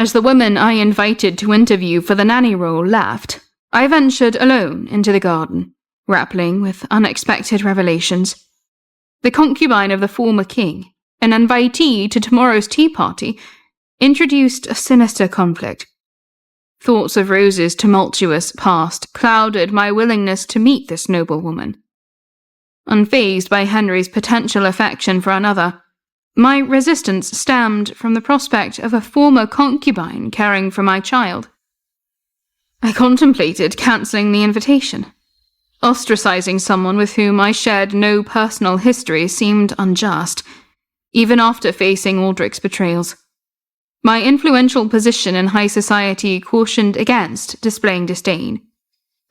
As the woman I invited to interview for the nanny role left, I ventured alone into the garden, grappling with unexpected revelations. The concubine of the former king, an invitee to tomorrow's tea party, introduced a sinister conflict. Thoughts of Rose's tumultuous past clouded my willingness to meet this noble woman. Unfazed by Henry's potential affection for another, my resistance stemmed from the prospect of a former concubine caring for my child. I contemplated cancelling the invitation. Ostracizing someone with whom I shared no personal history seemed unjust, even after facing Aldrich's betrayals. My influential position in high society cautioned against displaying disdain,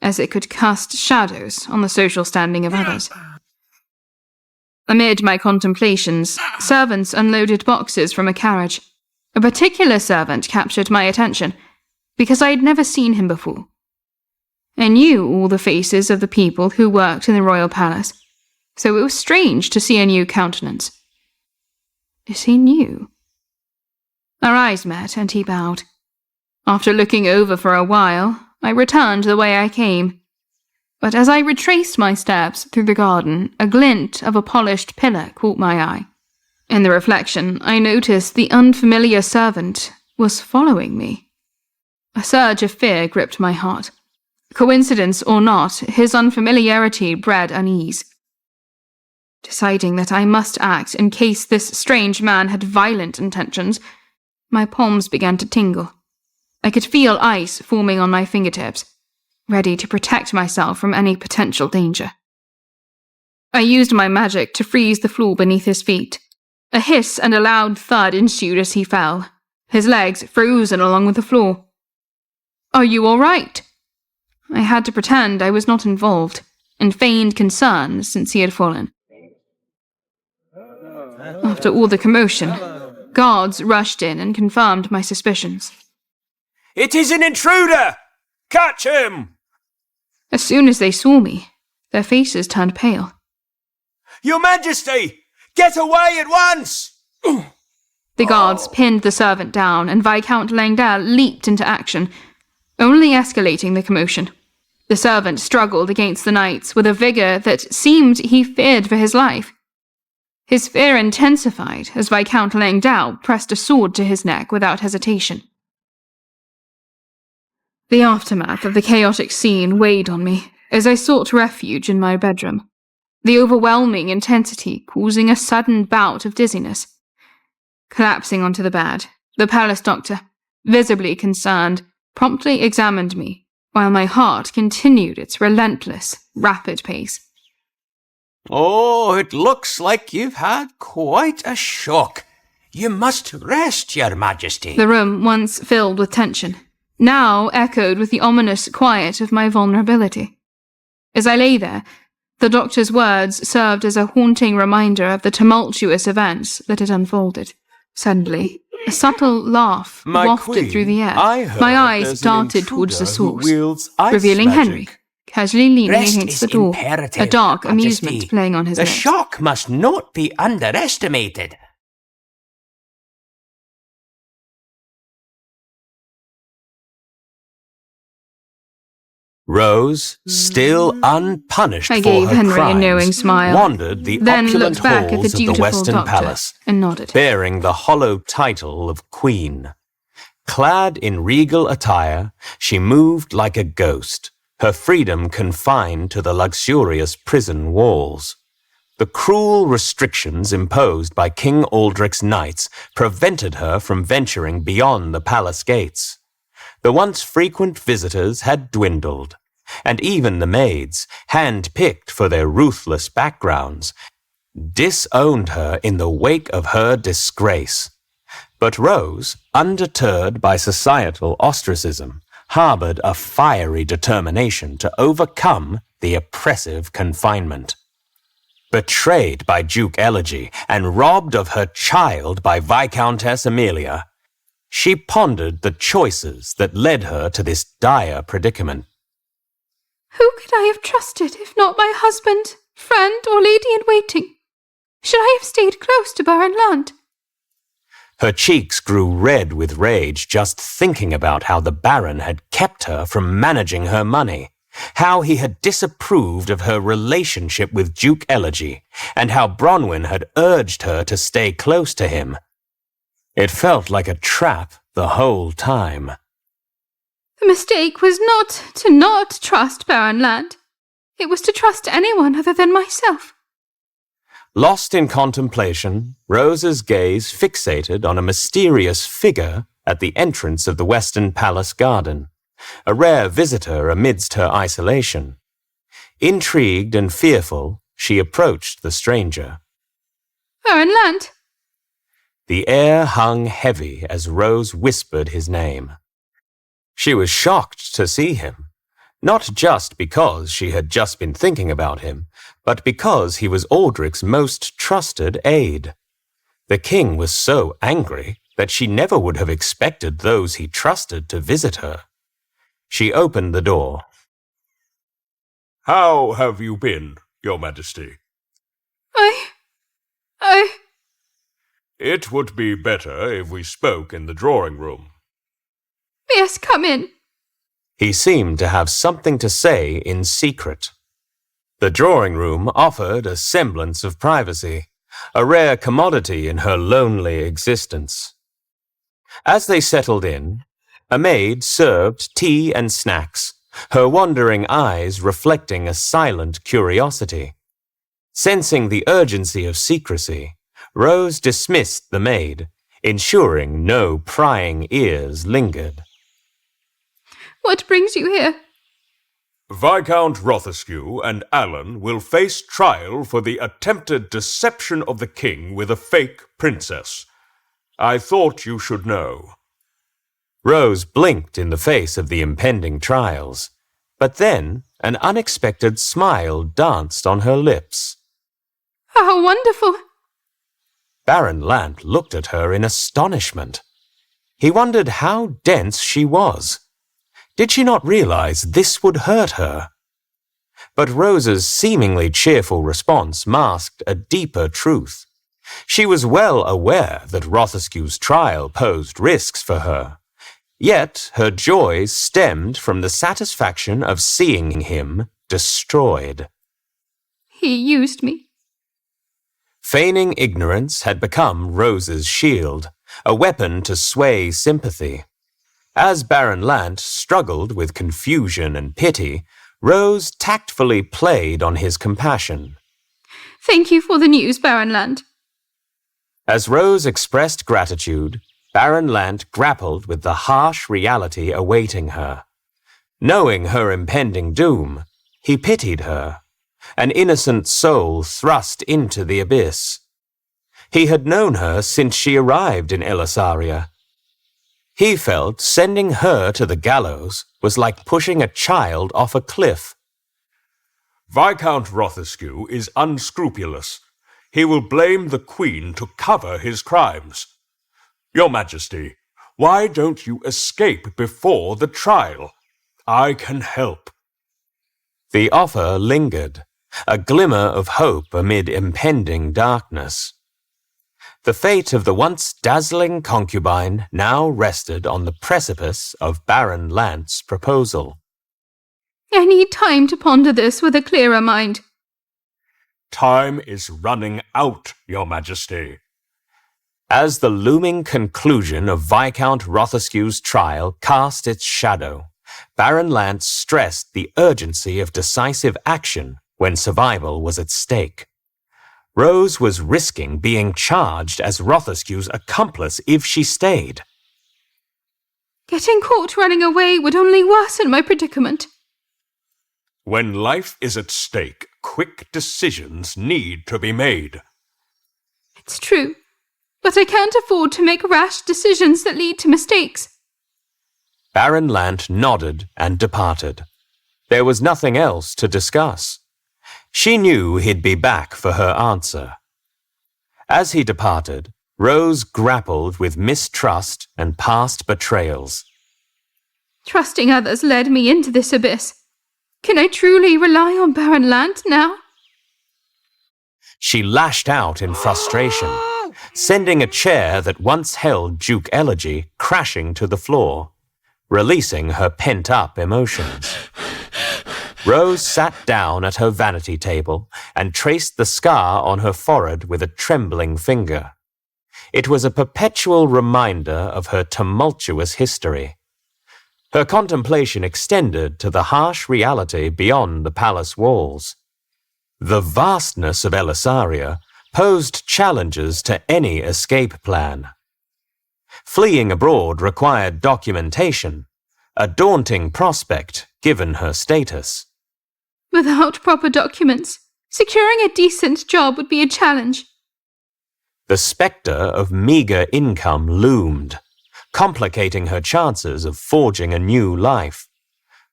as it could cast shadows on the social standing of others. Amid my contemplations, servants unloaded boxes from a carriage. A particular servant captured my attention, because I had never seen him before. I knew all the faces of the people who worked in the royal palace, so it was strange to see a new countenance. Is he new? Our eyes met, and he bowed. After looking over for a while, I returned the way I came. But as I retraced my steps through the garden, a glint of a polished pillar caught my eye. In the reflection, I noticed the unfamiliar servant was following me. A surge of fear gripped my heart. Coincidence or not, his unfamiliarity bred unease. Deciding that I must act in case this strange man had violent intentions, my palms began to tingle. I could feel ice forming on my fingertips, ready to protect myself from any potential danger. I used my magic to freeze the floor beneath his feet. A hiss and a loud thud ensued as he fell, his legs frozen along with the floor. "Are you all right?" I had to pretend I was not involved, and feigned concern since he had fallen. After all the commotion, guards rushed in and confirmed my suspicions. "It is an intruder! Catch him!" As soon as they saw me, their faces turned pale. "Your Majesty! Get away at once!" The guards pinned the servant down, and Viscount Langdale leaped into action, only escalating the commotion. The servant struggled against the knights with a vigor that seemed he feared for his life. His fear intensified as Viscount Langdale pressed a sword to his neck without hesitation. The aftermath of the chaotic scene weighed on me as I sought refuge in my bedroom, the overwhelming intensity causing a sudden bout of dizziness. Collapsing onto the bed, the palace doctor, visibly concerned, promptly examined me, while my heart continued its relentless, rapid pace. "Oh, it looks like you've had quite a shock. You must rest, Your Majesty." The room, once filled with tension, now echoed with the ominous quiet of my vulnerability. As I lay there, the doctor's words served as a haunting reminder of the tumultuous events that had unfolded. Suddenly, a subtle laugh wafted through the air. My eyes darted towards the source, revealing Henry, casually leaning against the door, a dark amusement playing on his lips. The shock must not be underestimated. Rose, still unpunished I for gave her Henry crimes, a knowing smile, wandered the then opulent looked back at the halls of the dutiful Western doctor Palace, and nodded. bearing the hollow title of Queen. Clad in regal attire, she moved like a ghost, her freedom confined to the luxurious prison walls. The cruel restrictions imposed by King Aldrich's knights prevented her from venturing beyond the palace gates. The once frequent visitors had dwindled, and even the maids, hand-picked for their ruthless backgrounds, disowned her in the wake of her disgrace. But Rose, undeterred by societal ostracism, harbored a fiery determination to overcome the oppressive confinement. Betrayed by Duke Elegy and robbed of her child by Viscountess Amelia, she pondered the choices that led her to this dire predicament. Who could I have trusted if not my husband, friend, or lady-in-waiting? Should I have stayed close to Baron Lunt? Her cheeks grew red with rage just thinking about how the Baron had kept her from managing her money, how he had disapproved of her relationship with Duke Elegy, and how Bronwyn had urged her to stay close to him. It felt like a trap the whole time. The mistake was not to not trust Baron Land. It was to trust anyone other than myself. Lost in contemplation, Rose's gaze fixated on a mysterious figure at the entrance of the Western Palace garden, a rare visitor amidst her isolation. Intrigued and fearful, she approached the stranger. Baron Land. The air hung heavy as Rose whispered his name. She was shocked to see him, not just because she had just been thinking about him, but because he was Aldrich's most trusted aide. The king was so angry that she never would have expected those he trusted to visit her. She opened the door. "How have you been, Your Majesty?" I... "It would be better if we spoke in the drawing room." Yes, come in. He seemed to have something to say in secret. The drawing room offered a semblance of privacy, a rare commodity in her lonely existence. As they settled in, a maid served tea and snacks, her wandering eyes reflecting a silent curiosity. Sensing the urgency of secrecy, Rose dismissed the maid, ensuring no prying ears lingered. What brings you here? Viscount Rothescue and Alan will face trial for the attempted deception of the king with a fake princess. I thought you should know. Rose blinked in the face of the impending trials, but then an unexpected smile danced on her lips. How wonderful! Baron Lant looked at her in astonishment. He wondered how dense she was. Did she not realize this would hurt her? But Rose's seemingly cheerful response masked a deeper truth. She was well aware that Rothescue's trial posed risks for her, yet her joys stemmed from the satisfaction of seeing him destroyed. He used me. Feigning ignorance had become Rose's shield, a weapon to sway sympathy. As Baron Lant struggled with confusion and pity, Rose tactfully played on his compassion. Thank you for the news, Baron Land. As Rose expressed gratitude, Baron Lant grappled with the harsh reality awaiting her. Knowing her impending doom, he pitied her, an innocent soul thrust into the abyss. He had known her since she arrived in Elisaria. He felt sending her to the gallows was like pushing a child off a cliff. Viscount Rothescue is unscrupulous. He will blame the Queen to cover his crimes. Your Majesty, why don't you escape before the trial? I can help. The offer lingered, a glimmer of hope amid impending darkness. The fate of the once dazzling concubine now rested on the precipice of Baron Lant's proposal. I need time to ponder this with a clearer mind. Time is running out, Your Majesty. As the looming conclusion of Viscount Rothescue's trial cast its shadow, Baron Lant stressed the urgency of decisive action when survival was at stake. Rose was risking being charged as Rothescue's accomplice if she stayed. Getting caught running away would only worsen my predicament. When life is at stake, quick decisions need to be made. It's true, but I can't afford to make rash decisions that lead to mistakes. Baron Lant nodded and departed. There was nothing else to discuss. She knew he'd be back for her answer. As he departed, Rose grappled with mistrust and past betrayals. Trusting others led me into this abyss. Can I truly rely on Baron Lant now? She lashed out in frustration, sending a chair that once held Duke Elegy crashing to the floor, releasing her pent-up emotions. Rose sat down at her vanity table and traced the scar on her forehead with a trembling finger. It was a perpetual reminder of her tumultuous history. Her contemplation extended to the harsh reality beyond the palace walls. The vastness of Elisaria posed challenges to any escape plan. Fleeing abroad required documentation, a daunting prospect given her status. Without proper documents, securing a decent job would be a challenge. The spectre of meager income loomed, complicating her chances of forging a new life.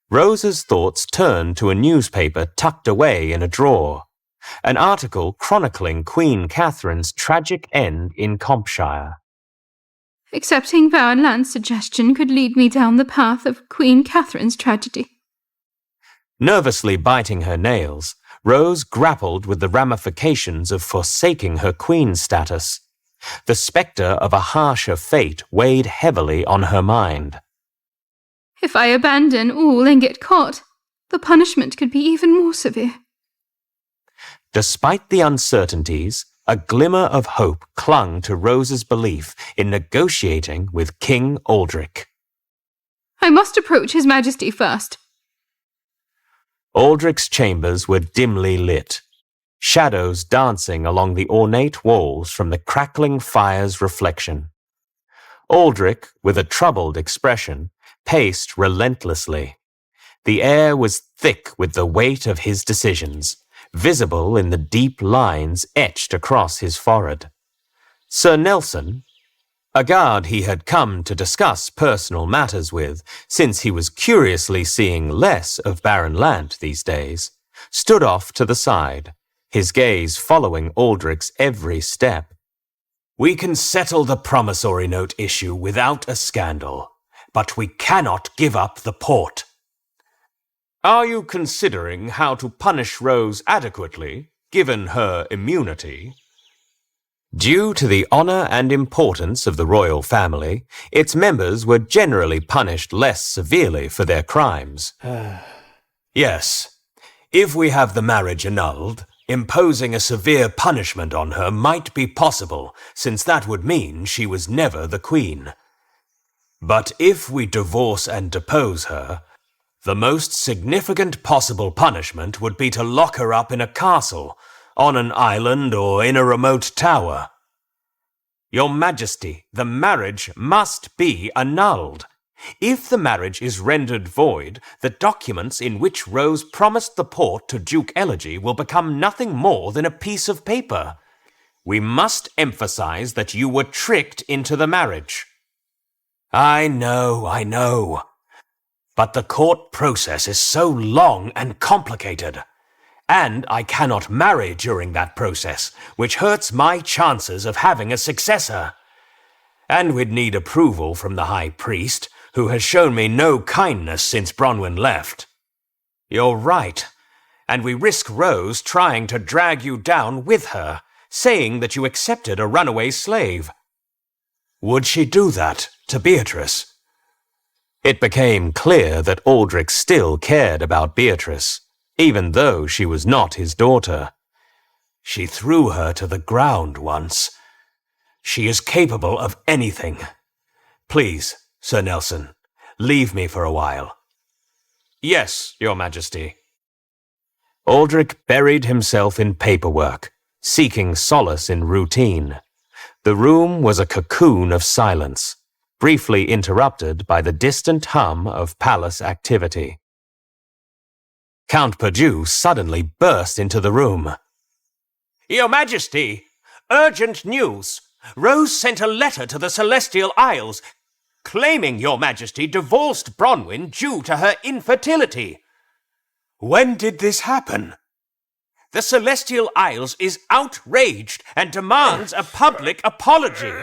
Rose's thoughts turned to a newspaper tucked away in a drawer, an article chronicling Queen Catherine's tragic end in Compshire. Accepting Baron Land's suggestion could lead me down the path of Queen Catherine's tragedy. Nervously biting her nails, Rose grappled with the ramifications of forsaking her queen status. The spectre of a harsher fate weighed heavily on her mind. If I abandon all and get caught, the punishment could be even more severe. Despite the uncertainties, a glimmer of hope clung to Rose's belief in negotiating with King Aldrich. I must approach His Majesty first. Aldrich's chambers were dimly lit, shadows dancing along the ornate walls from the crackling fire's reflection. Aldrich, with a troubled expression, paced relentlessly. The air was thick with the weight of his decisions, visible in the deep lines etched across his forehead. Sir Nelson, a guard he had come to discuss personal matters with, since he was curiously seeing less of Baron Lant these days, stood off to the side, his gaze following Aldrich's every step. "We can settle the promissory note issue without a scandal, but we cannot give up the port." "Are you considering how to punish Rose adequately, given her immunity?" Due to the honor and importance of the royal family, its members were generally punished less severely for their crimes. Yes, if we have the marriage annulled, imposing a severe punishment on her might be possible, since that would mean she was never the queen. But if we divorce and depose her, the most significant possible punishment would be to lock her up in a castle, on an island or in a remote tower. Your Majesty, the marriage must be annulled. If the marriage is rendered void, the documents in which Rose promised the port to Duke Elegy will become nothing more than a piece of paper. We must emphasize that you were tricked into the marriage. I know. But the court process is so long and complicated. And I cannot marry during that process, which hurts my chances of having a successor. And we'd need approval from the High Priest, who has shown me no kindness since Bronwyn left. You're right, and we risk Rose trying to drag you down with her, saying that you accepted a runaway slave. Would she do that to Beatrice? It became clear that Aldrich still cared about Beatrice, even though she was not his daughter. She threw her to the ground once. She is capable of anything. Please, Sir Nelson, leave me for a while. Yes, Your Majesty. Aldrich buried himself in paperwork, seeking solace in routine. The room was a cocoon of silence, briefly interrupted by the distant hum of palace activity. Count Perdue suddenly burst into the room. Your Majesty, urgent news. Rose sent a letter to the Celestial Isles, claiming Your Majesty divorced Bronwyn due to her infertility. When did this happen? The Celestial Isles is outraged and demands a public apology.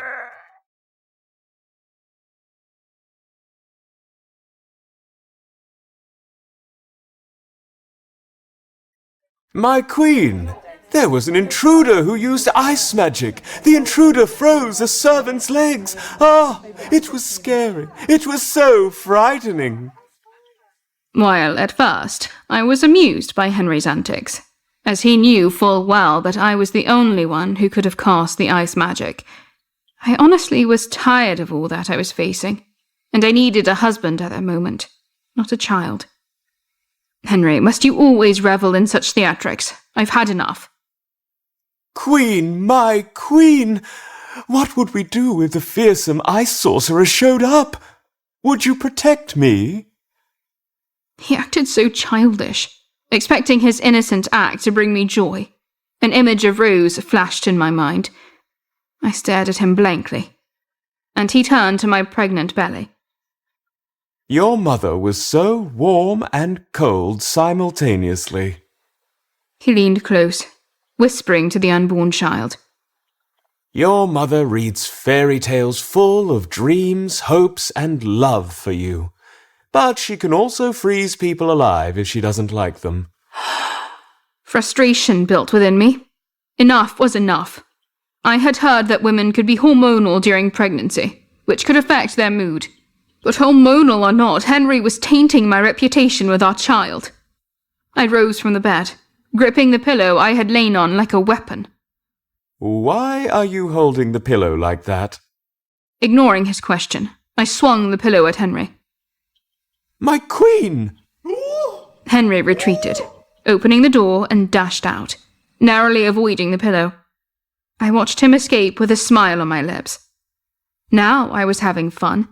My queen, There was an intruder who used ice magic. The intruder froze a servant's legs. Ah, it was scary. It was so frightening. While at first I was amused by Henry's antics, as he knew full well that I was the only one who could have cast the ice magic, I honestly was tired of all that I was facing, and I needed a husband at that moment, not a child. Henry, must you always revel in such theatrics? I've had enough. Queen, my queen! What would we do if the fearsome ice sorcerer showed up? Would you protect me? He acted so childish, expecting his innocent act to bring me joy. An image of Rose flashed in my mind. I stared at him blankly, and he turned to my pregnant belly. Your mother was so warm and cold simultaneously. He leaned close, whispering to the unborn child. Your mother reads fairy tales full of dreams, hopes, and love for you. But she can also freeze people alive if she doesn't like them. Frustration built within me. Enough was enough. I had heard that women could be hormonal during pregnancy, which could affect their mood. But hormonal or not, Henry was tainting my reputation with our child. I rose from the bed, gripping the pillow I had lain on like a weapon. Why are you holding the pillow like that? Ignoring his question, I swung the pillow at Henry. My queen! Henry retreated, opening the door and dashed out, narrowly avoiding the pillow. I watched him escape with a smile on my lips. Now I was having fun.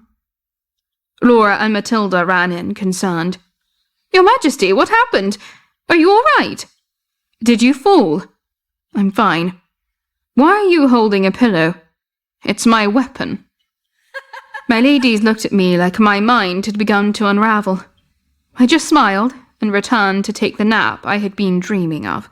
Laura and Matilda ran in, concerned. Your Majesty, what happened? Are you all right? Did you fall? I'm fine. Why are you holding a pillow? It's my weapon. My ladies looked at me like my mind had begun to unravel. I just smiled and returned to take the nap I had been dreaming of.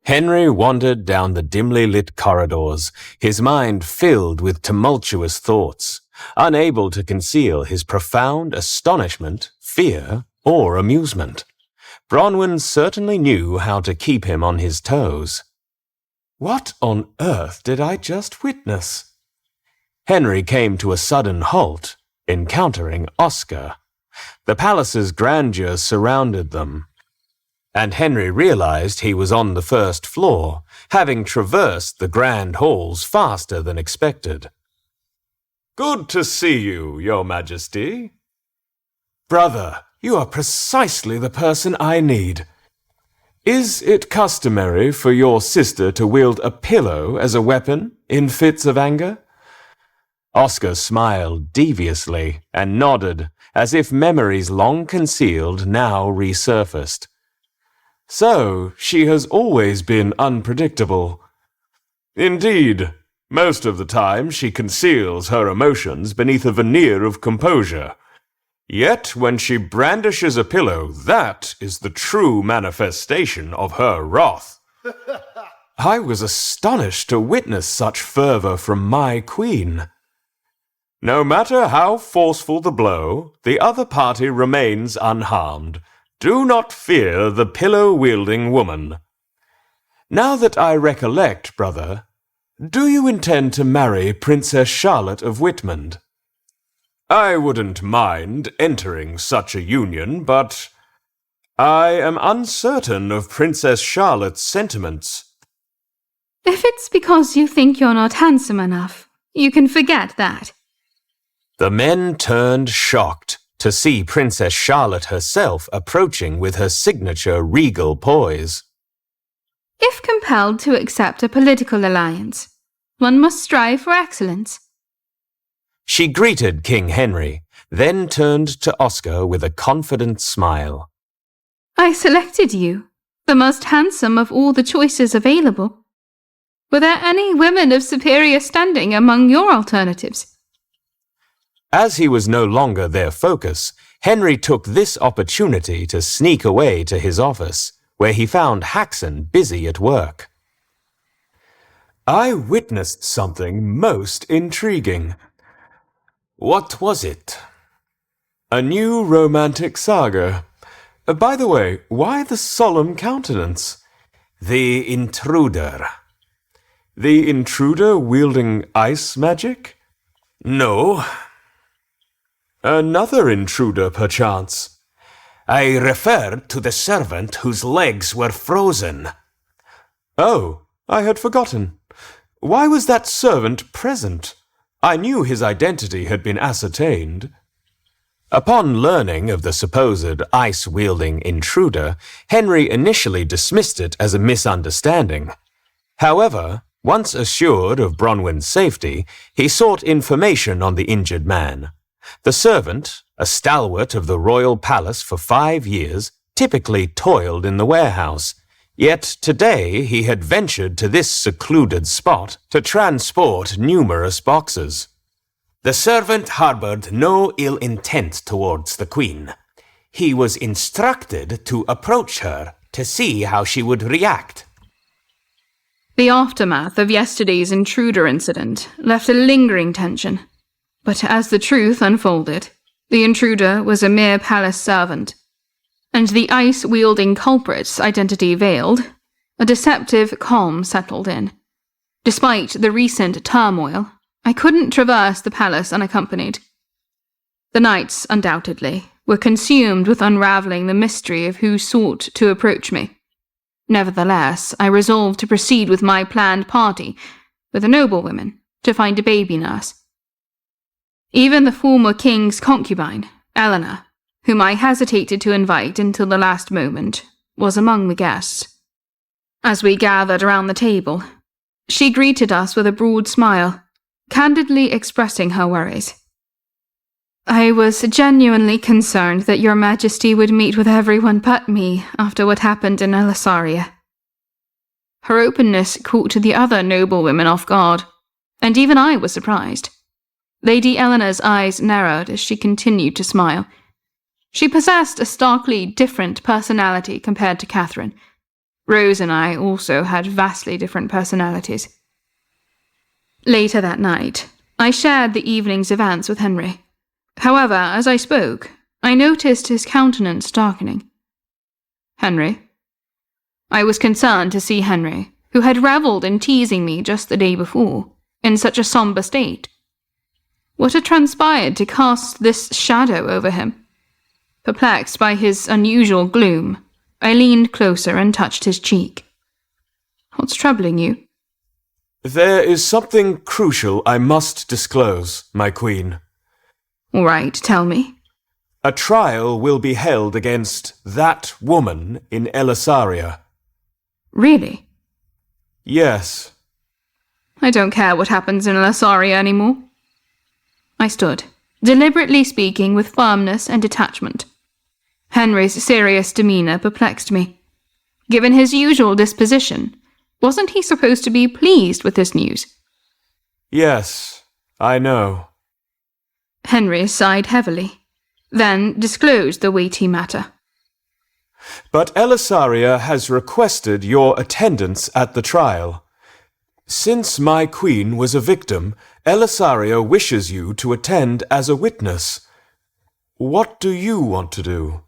Henry wandered down the dimly lit corridors, his mind filled with tumultuous thoughts, unable to conceal his profound astonishment, fear, or amusement. Bronwyn certainly knew how to keep him on his toes. What on earth did I just witness? Henry came to a sudden halt, encountering Oscar. The palace's grandeur surrounded them, and Henry realized he was on the first floor, having traversed the grand halls faster than expected. Good to see you, Your Majesty. Brother, you are precisely the person I need. Is it customary for your sister to wield a pillow as a weapon in fits of anger? Oscar smiled deviously and nodded, as if memories long concealed now resurfaced. So, she has always been unpredictable. Indeed, most of the time she conceals her emotions beneath a veneer of composure. Yet when she brandishes a pillow, that is the true manifestation of her wrath. I was astonished to witness such fervor from my queen. No matter how forceful the blow, the other party remains unharmed. Do not fear the pillow-wielding woman. Now that I recollect, brother, do you intend to marry Princess Charlotte of Whitmond? I wouldn't mind entering such a union, but I am uncertain of Princess Charlotte's sentiments. If it's because you think you're not handsome enough, you can forget that. The men turned shocked to see Princess Charlotte herself approaching with her signature regal poise. If compelled to accept a political alliance, one must strive for excellence. She greeted King Henry, then turned to Oscar with a confident smile. I selected you, the most handsome of all the choices available. Were there any women of superior standing among your alternatives? As he was no longer their focus, Henry took this opportunity to sneak away to his office, where he found Haxon busy at work. I witnessed something most intriguing. What was it? A new romantic saga. By the way, why the solemn countenance? The intruder. The intruder wielding ice magic? No. Another intruder, perchance. I referred to the servant whose legs were frozen. Oh, I had forgotten. Why was that servant present? I knew his identity had been ascertained. Upon learning of the supposed ice-wielding intruder, Henry initially dismissed it as a misunderstanding. However, once assured of Bronwyn's safety, he sought information on the injured man. The servant, a stalwart of the royal palace for 5 years, typically toiled in the warehouse. Yet today he had ventured to this secluded spot to transport numerous boxes. The servant harbored no ill intent towards the Queen. He was instructed to approach her to see how she would react. The aftermath of yesterday's intruder incident left a lingering tension, but as the truth unfolded, the intruder was a mere palace servant, and the ice-wielding culprit's identity veiled, a deceptive calm settled in. Despite the recent turmoil, I couldn't traverse the palace unaccompanied. The knights, undoubtedly, were consumed with unravelling the mystery of who sought to approach me. Nevertheless, I resolved to proceed with my planned party, with the noblewomen, to find a baby nurse. Even the former king's concubine, Eleanor, whom I hesitated to invite until the last moment, was among the guests. As we gathered around the table, she greeted us with a broad smile, candidly expressing her worries. I was genuinely concerned that your Majesty would meet with everyone but me after what happened in Elasaria. Her openness caught the other noblewomen off guard, and even I was surprised. Lady Eleanor's eyes narrowed as she continued to smile. She possessed a starkly different personality compared to Catherine. Rose and I also had vastly different personalities. Later that night, I shared the evening's events with Henry. However, as I spoke, I noticed his countenance darkening. Henry? I was concerned to see Henry, who had revelled in teasing me just the day before, in such a sombre state. What had transpired to cast this shadow over him? Perplexed by his unusual gloom, I leaned closer and touched his cheek. What's troubling you? There is something crucial I must disclose, my queen. All right, tell me. A trial will be held against that woman in Elasaria. Really? Yes. I don't care what happens in Elasaria anymore. I stood, deliberately speaking with firmness and detachment. Henry's serious demeanour perplexed me. Given his usual disposition, wasn't he supposed to be pleased with this news? Yes, I know. Henry sighed heavily, then disclosed the weighty matter. But Elasaria has requested your attendance at the trial. Since my queen was a victim, Elasaria wishes you to attend as a witness. What do you want to do?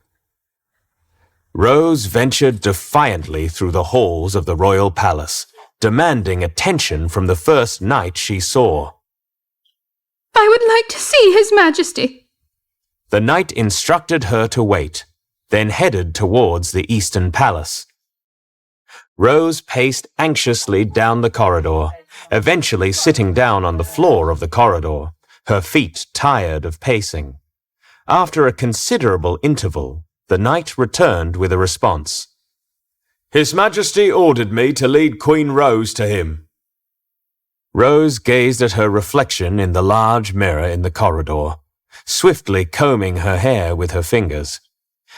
Rose ventured defiantly through the halls of the royal palace, demanding attention from the first knight she saw. I would like to see His Majesty. The knight instructed her to wait, then headed towards the eastern palace. Rose paced anxiously down the corridor, eventually sitting down on the floor of the corridor, her feet tired of pacing. After a considerable interval, the knight returned with a response. His Majesty ordered me to lead Queen Rose to him. Rose gazed at her reflection in the large mirror in the corridor, swiftly combing her hair with her fingers.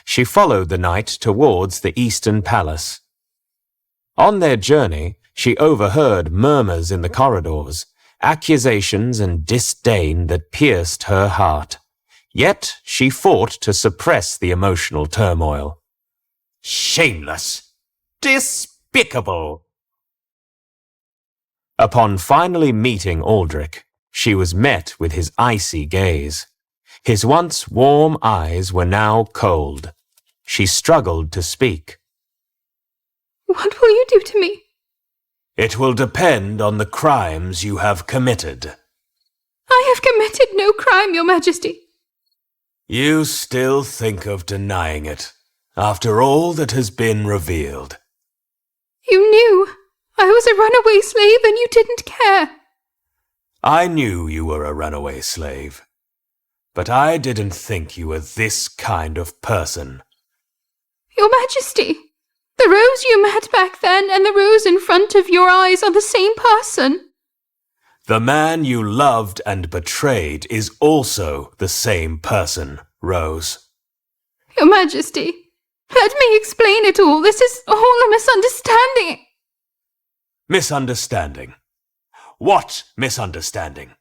She followed the knight towards the eastern palace. On their journey, she overheard murmurs in the corridors, accusations and disdain that pierced her heart. Yet she fought to suppress the emotional turmoil. Shameless! Despicable! Upon finally meeting Aldrich, she was met with his icy gaze. His once warm eyes were now cold. She struggled to speak. What will you do to me? It will depend on the crimes you have committed. I have committed no crime, Your Majesty. You still think of denying it, after all that has been revealed. You knew I was a runaway slave and you didn't care. I knew you were a runaway slave, but I didn't think you were this kind of person. Your Majesty, the Rose you met back then and the Rose in front of your eyes are the same person. The man you loved and betrayed is also the same person, Rose. Your Majesty, let me explain it all. This is all a misunderstanding. Misunderstanding? What misunderstanding?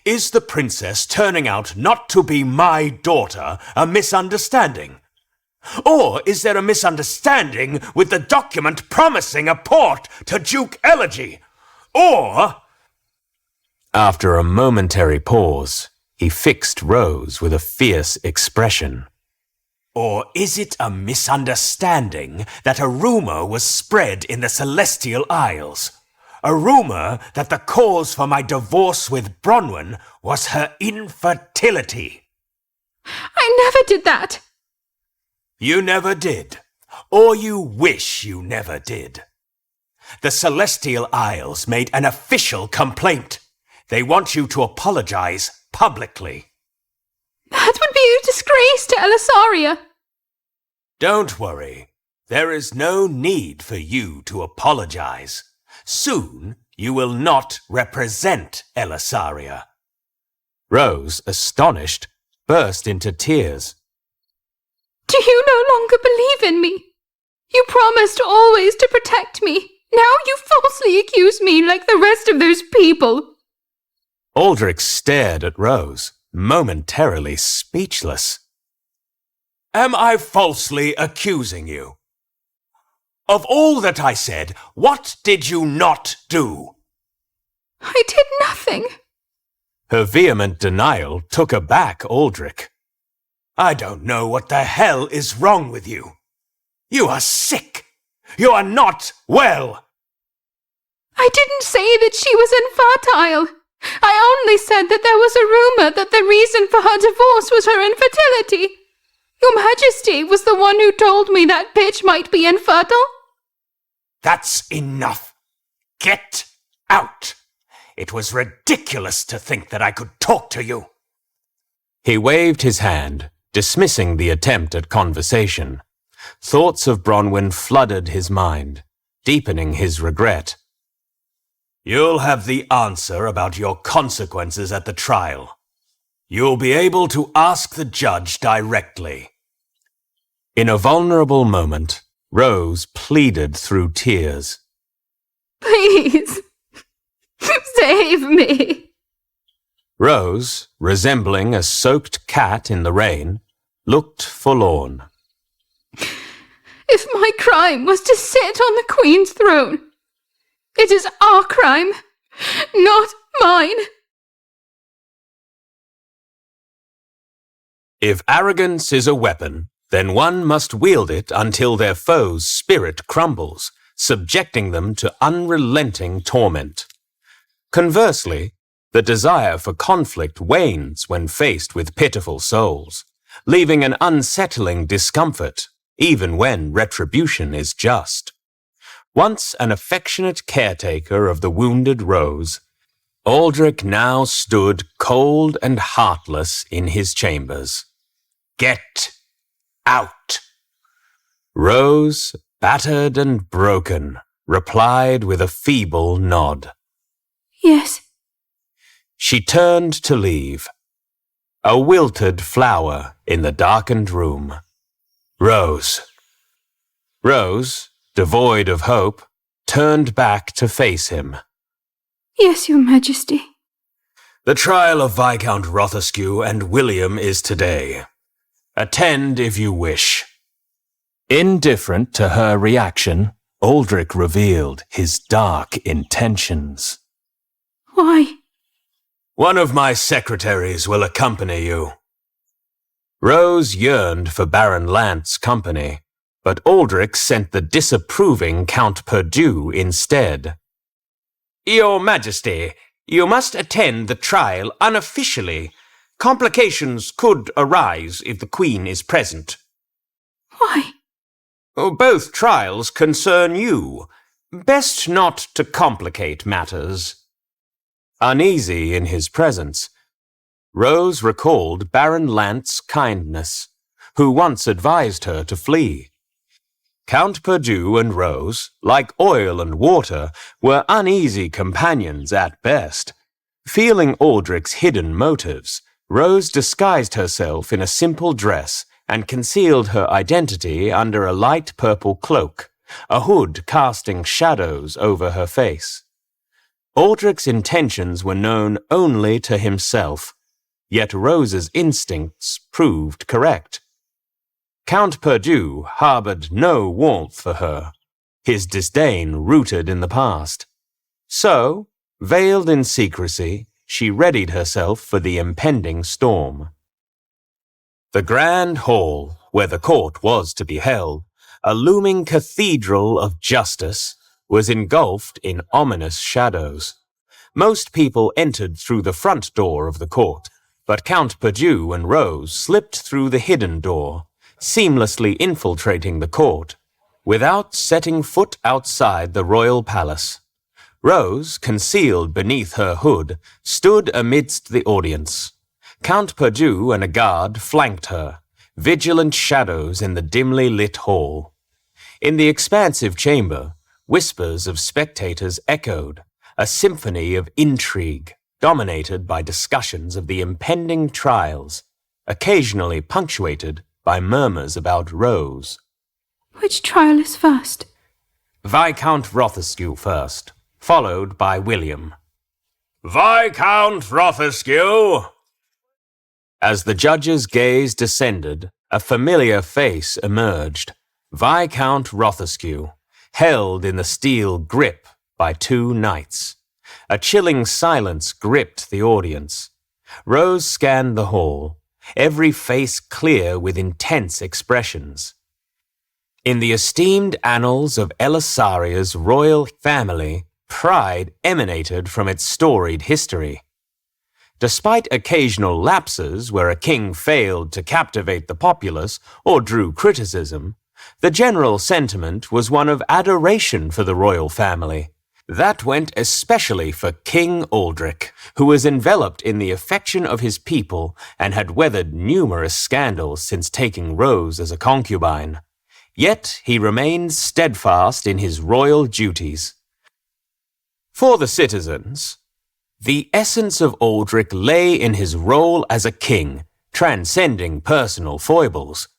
Is the princess turning out not to be my daughter a misunderstanding? Or is there a misunderstanding with the document promising a port to Duke Elegy? Or... After a momentary pause, he fixed Rose with a fierce expression. Or is it a misunderstanding that a rumor was spread in the Celestial Isles? A rumor that the cause for my divorce with Bronwyn was her infertility. I never did that. You never did. Or you wish you never did. The Celestial Isles made an official complaint. They want you to apologize publicly. That would be a disgrace to Elisaria. Don't worry. There is no need for you to apologize. Soon you will not represent Elisaria. Rose, astonished, burst into tears. Do you no longer believe in me? You promised always to protect me. Now you falsely accuse me like the rest of those people. Aldrich stared at Rose, momentarily speechless. Am I falsely accusing you? Of all that I said, what did you not do? I did nothing. Her vehement denial took aback Aldrich. I don't know what the hell is wrong with you. You are sick. You are not well. I didn't say that she was infertile. I only said that there was a rumor that the reason for her divorce was her infertility. Your Majesty was the one who told me that bitch might be infertile. That's enough. Get out. It was ridiculous to think that I could talk to you. He waved his hand, dismissing the attempt at conversation. Thoughts of Bronwyn flooded his mind, deepening his regret. You'll have the answer about your consequences at the trial. You'll be able to ask the judge directly. In a vulnerable moment, Rose pleaded through tears. Please, save me. Rose, resembling a soaked cat in the rain, looked forlorn. If my crime was to sit on the Queen's throne, it is our crime, not mine. If arrogance is a weapon, then one must wield it until their foe's spirit crumbles, subjecting them to unrelenting torment. Conversely, the desire for conflict wanes when faced with pitiful souls, leaving an unsettling discomfort, even when retribution is just. Once an affectionate caretaker of the wounded Rose, Aldrich now stood cold and heartless in his chambers. Get out! Rose, battered and broken, replied with a feeble nod. Yes. She turned to leave. A wilted flower in the darkened room. Rose, devoid of hope, turned back to face him. Yes, Your Majesty. The trial of Viscount Rothescue and William is today. Attend if you wish. Indifferent to her reaction, Aldrich revealed his dark intentions. Why? One of my secretaries will accompany you. Rose yearned for Baron Lant's company, but Aldrich sent the disapproving Count Perdue instead. Your Majesty, you must attend the trial unofficially. Complications could arise if the Queen is present. Why? Both trials concern you. Best not to complicate matters. Uneasy in his presence, Rose recalled Baron Lant's kindness, who once advised her to flee. Count Perdue and Rose, like oil and water, were uneasy companions at best. Feeling Aldrich's hidden motives, Rose disguised herself in a simple dress and concealed her identity under a light purple cloak, a hood casting shadows over her face. Aldrich's intentions were known only to himself, yet Rose's instincts proved correct. Count Perdue harbored no warmth for her, his disdain rooted in the past. So, veiled in secrecy, she readied herself for the impending storm. The grand hall, where the court was to be held, a looming cathedral of justice, was engulfed in ominous shadows. Most people entered through the front door of the court, but Count Perdue and Rose slipped through the hidden door, seamlessly infiltrating the court, without setting foot outside the royal palace. Rose, concealed beneath her hood, stood amidst the audience. Count Perdue and a guard flanked her, vigilant shadows in the dimly lit hall. In the expansive chamber, whispers of spectators echoed, a symphony of intrigue, dominated by discussions of the impending trials, occasionally punctuated by murmurs about Rose. Which trial is first? Viscount Rothescue first, followed by William. Viscount Rothescue! As the judge's gaze descended, a familiar face emerged. Viscount Rothescue, held in the steel grip by two knights. A chilling silence gripped the audience. Rose scanned the hall, every face clear with intense expressions. In the esteemed annals of Elisaria's royal family, pride emanated from its storied history. Despite occasional lapses where a king failed to captivate the populace or drew criticism, the general sentiment was one of adoration for the royal family. That went especially for King Aldrich, who was enveloped in the affection of his people and had weathered numerous scandals since taking Rose as a concubine. Yet he remained steadfast in his royal duties. For the citizens, the essence of Aldrich lay in his role as a king, transcending personal foibles.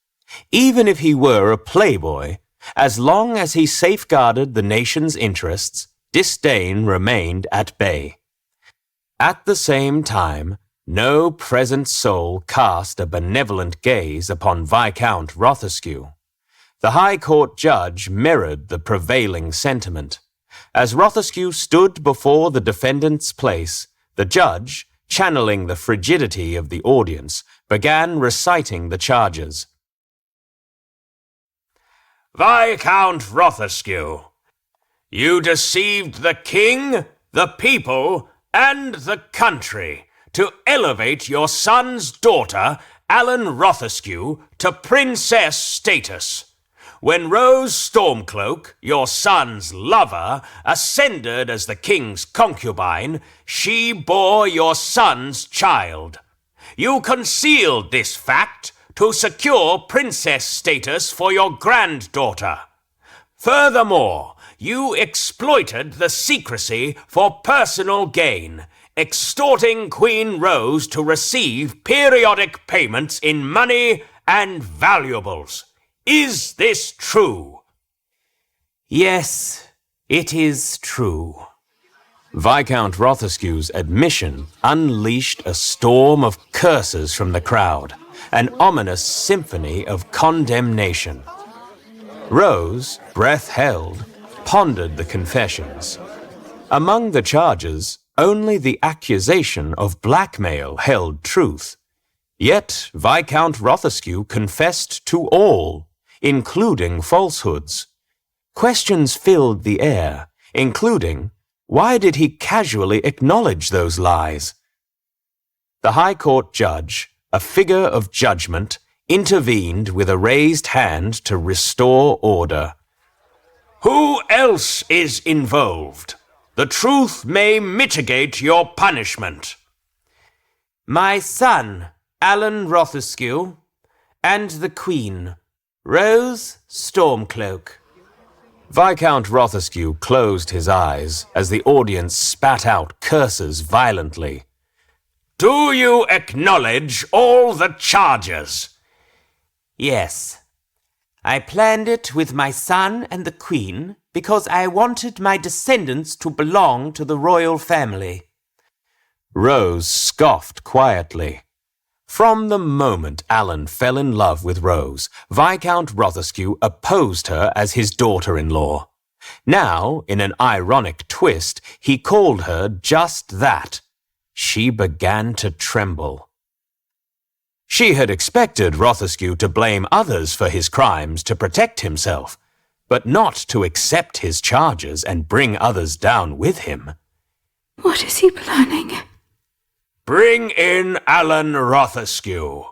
Even if he were a playboy, as long as he safeguarded the nation's interests, disdain remained at bay. At the same time, no present soul cast a benevolent gaze upon Viscount Rothescue. The High Court judge mirrored the prevailing sentiment. As Rothescue stood before the defendant's place, the judge, channeling the frigidity of the audience, began reciting the charges. Viscount Rothescue, you deceived the king, the people, and the country to elevate your son's daughter, Alan Rothescue, to princess status. When Rose Stormcloak, your son's lover, ascended as the king's concubine, she bore your son's child. You concealed this fact to secure princess status for your granddaughter. Furthermore, you exploited the secrecy for personal gain, extorting Queen Rose to receive periodic payments in money and valuables. Is this true? Yes, it is true. Viscount Rothescue's admission unleashed a storm of curses from the crowd, an ominous symphony of condemnation. Rose, breath held, pondered the confessions. Among the charges, only the accusation of blackmail held truth. Yet Viscount Rothescue confessed to all, including falsehoods. Questions filled the air, including, why did he casually acknowledge those lies? The High Court judge, a figure of judgment, intervened with a raised hand to restore order. Who else is involved? The truth may mitigate your punishment. My son, Alan Rothescue, and the Queen, Rose Stormcloak. Viscount Rothescue closed his eyes as the audience spat out curses violently. Do you acknowledge all the charges? Yes. I planned it with my son and the Queen because I wanted my descendants to belong to the royal family. Rose scoffed quietly. From the moment Alan fell in love with Rose, Viscount Rothescue opposed her as his daughter-in-law. Now, in an ironic twist, he called her just that. She began to tremble. She had expected Rothescue to blame others for his crimes to protect himself, but not to accept his charges and bring others down with him. What is he planning? Bring in Alan Rothescue.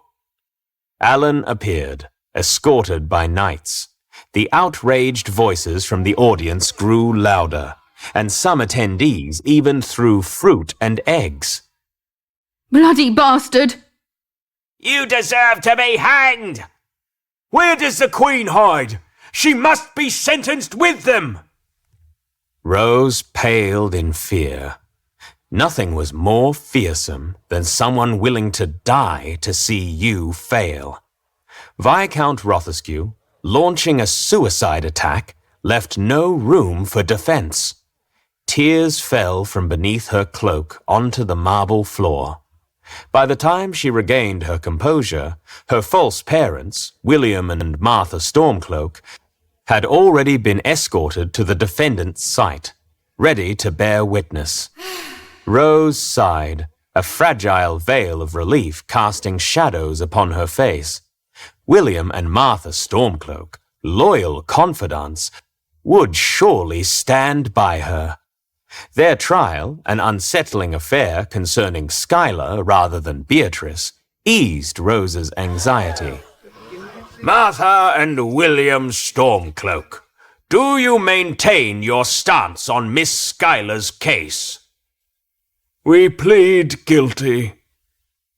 Alan appeared, escorted by knights. The outraged voices from the audience grew louder, and some attendees even threw fruit and eggs. Bloody bastard! You deserve to be hanged! Where does the Queen hide? She must be sentenced with them! Rose paled in fear. Nothing was more fearsome than someone willing to die to see you fail. Viscount Rothescue, launching a suicide attack, left no room for defense. Tears fell from beneath her cloak onto the marble floor. By the time she regained her composure, her false parents, William and Martha Stormcloak, had already been escorted to the defendant's site, ready to bear witness. Rose sighed, a fragile veil of relief casting shadows upon her face. William and Martha Stormcloak, loyal confidants, would surely stand by her. Their trial, an unsettling affair concerning Schuyler rather than Beatrice, eased Rose's anxiety. Martha and William Stormcloak, do you maintain your stance on Miss Schuyler's case? We plead guilty.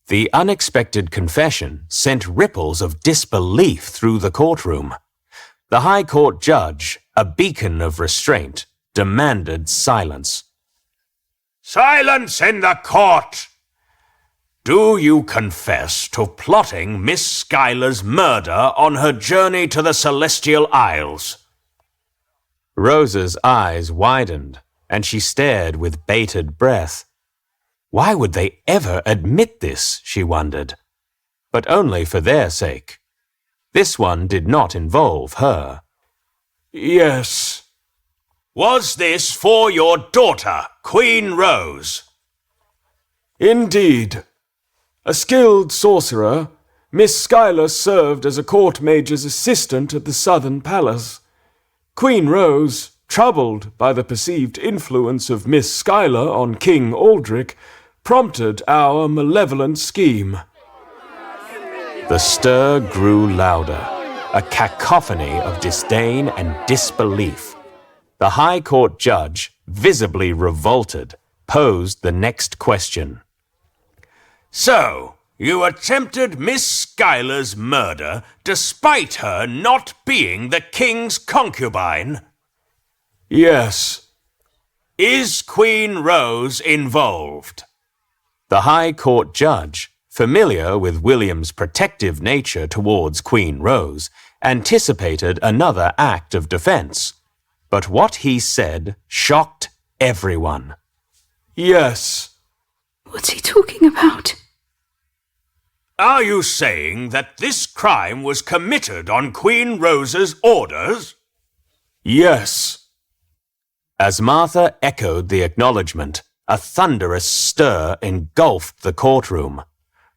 The unexpected confession sent ripples of disbelief through the courtroom. The High Court judge, a beacon of restraint, demanded silence. Silence in the court! Do you confess to plotting Miss Schuyler's murder on her journey to the Celestial Isles? Rose's eyes widened, and she stared with bated breath. Why would they ever admit this, she wondered. But only for their sake. This one did not involve her. Yes. Was this for your daughter, Queen Rose? Indeed. A skilled sorcerer, Miss Schuyler served as a court mage's assistant at the Southern Palace. Queen Rose, troubled by the perceived influence of Miss Schuyler on King Aldrich, prompted our malevolent scheme. The stir grew louder, a cacophony of disdain and disbelief. The High Court judge, visibly revolted, posed the next question. So, you attempted Miss Schuyler's murder despite her not being the king's concubine? Yes. Is Queen Rose involved? The High Court judge, familiar with William's protective nature towards Queen Rose, anticipated another act of defense. But what he said shocked everyone. Yes. What's he talking about? Are you saying that this crime was committed on Queen Rose's orders? Yes. As Martha echoed the acknowledgement, a thunderous stir engulfed the courtroom.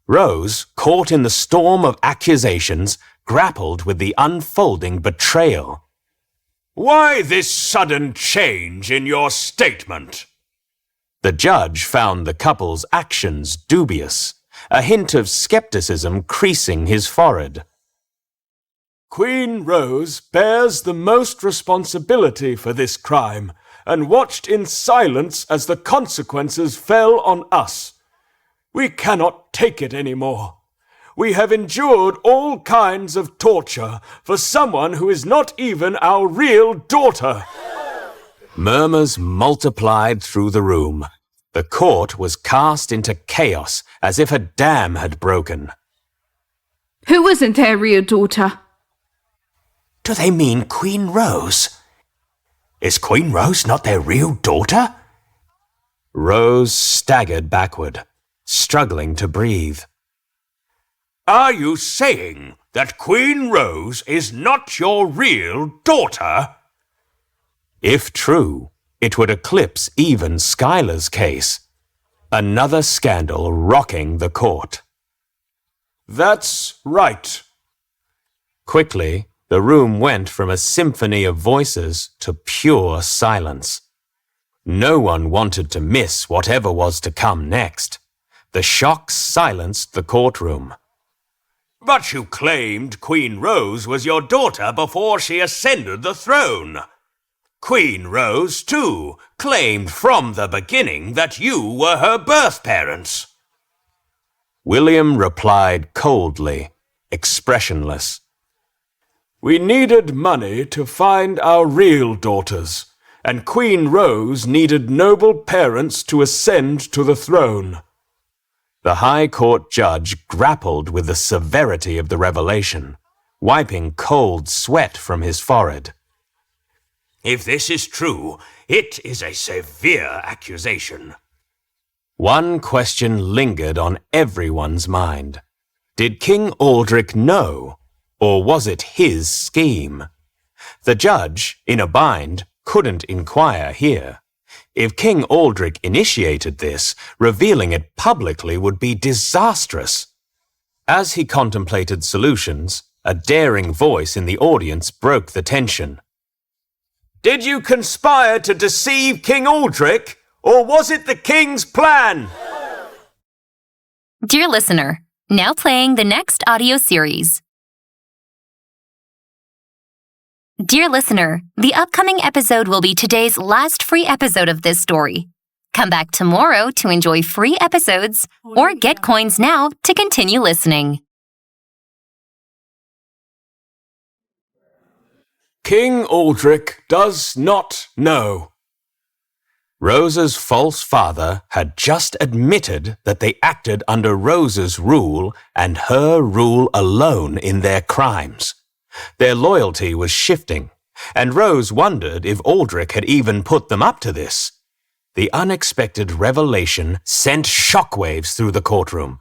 Rose, caught in the storm of accusations, grappled with the unfolding betrayal. Why this sudden change in your statement? The judge found the couple's actions dubious, a hint of skepticism creasing his forehead. Queen Rose bears the most responsibility for this crime, and watched in silence as the consequences fell on us. We cannot take it anymore. We have endured all kinds of torture for someone who is not even our real daughter. Murmurs multiplied through the room. The court was cast into chaos as if a dam had broken. Who wasn't their real daughter? Do they mean Queen Rose? Is Queen Rose not their real daughter? Rose staggered backward, struggling to breathe. Are you saying that Queen Rose is not your real daughter? If true, it would eclipse even Schuyler's case. Another scandal rocking the court. That's right. Quickly, the room went from a symphony of voices to pure silence. No one wanted to miss whatever was to come next. The shock silenced the courtroom. But you claimed Queen Rose was your daughter before she ascended the throne. Queen Rose, too, claimed from the beginning that you were her birth parents. William replied coldly, expressionless. We needed money to find our real daughters, and Queen Rose needed noble parents to ascend to the throne. The High Court judge grappled with the severity of the revelation, wiping cold sweat from his forehead. If this is true, it is a severe accusation. One question lingered on everyone's mind. Did King Aldrich know, or was it his scheme? The judge, in a bind, couldn't inquire here. If King Aldrich initiated this, revealing it publicly would be disastrous. As he contemplated solutions, a daring voice in the audience broke the tension. Did you conspire to deceive King Aldrich, or was it the king's plan? Dear listener, now playing the next audio series. Dear listener, the upcoming episode will be today's last free episode of this story. Come back tomorrow to enjoy free episodes or get coins now to continue listening. King Aldrich does not know. Rosa's false father had just admitted that they acted under Rosa's rule and her rule alone in their crimes. Their loyalty was shifting, and Rose wondered if Aldrich had even put them up to this. The unexpected revelation sent shockwaves through the courtroom.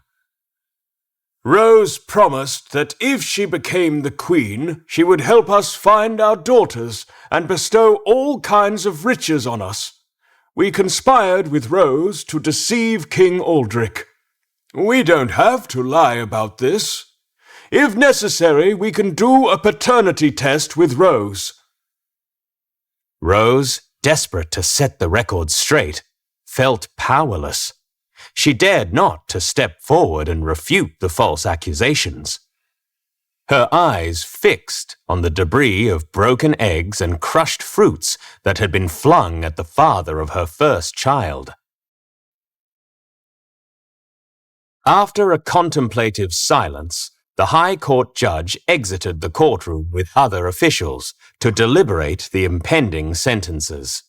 Rose promised that if she became the queen, she would help us find our daughters and bestow all kinds of riches on us. We conspired with Rose to deceive King Aldrich. We don't have to lie about this. If necessary, we can do a paternity test with Rose. Rose, desperate to set the record straight, felt powerless. She dared not to step forward and refute the false accusations. Her eyes fixed on the debris of broken eggs and crushed fruits that had been flung at the father of her first child. After a contemplative silence, the High Court judge exited the courtroom with other officials to deliberate the impending sentences.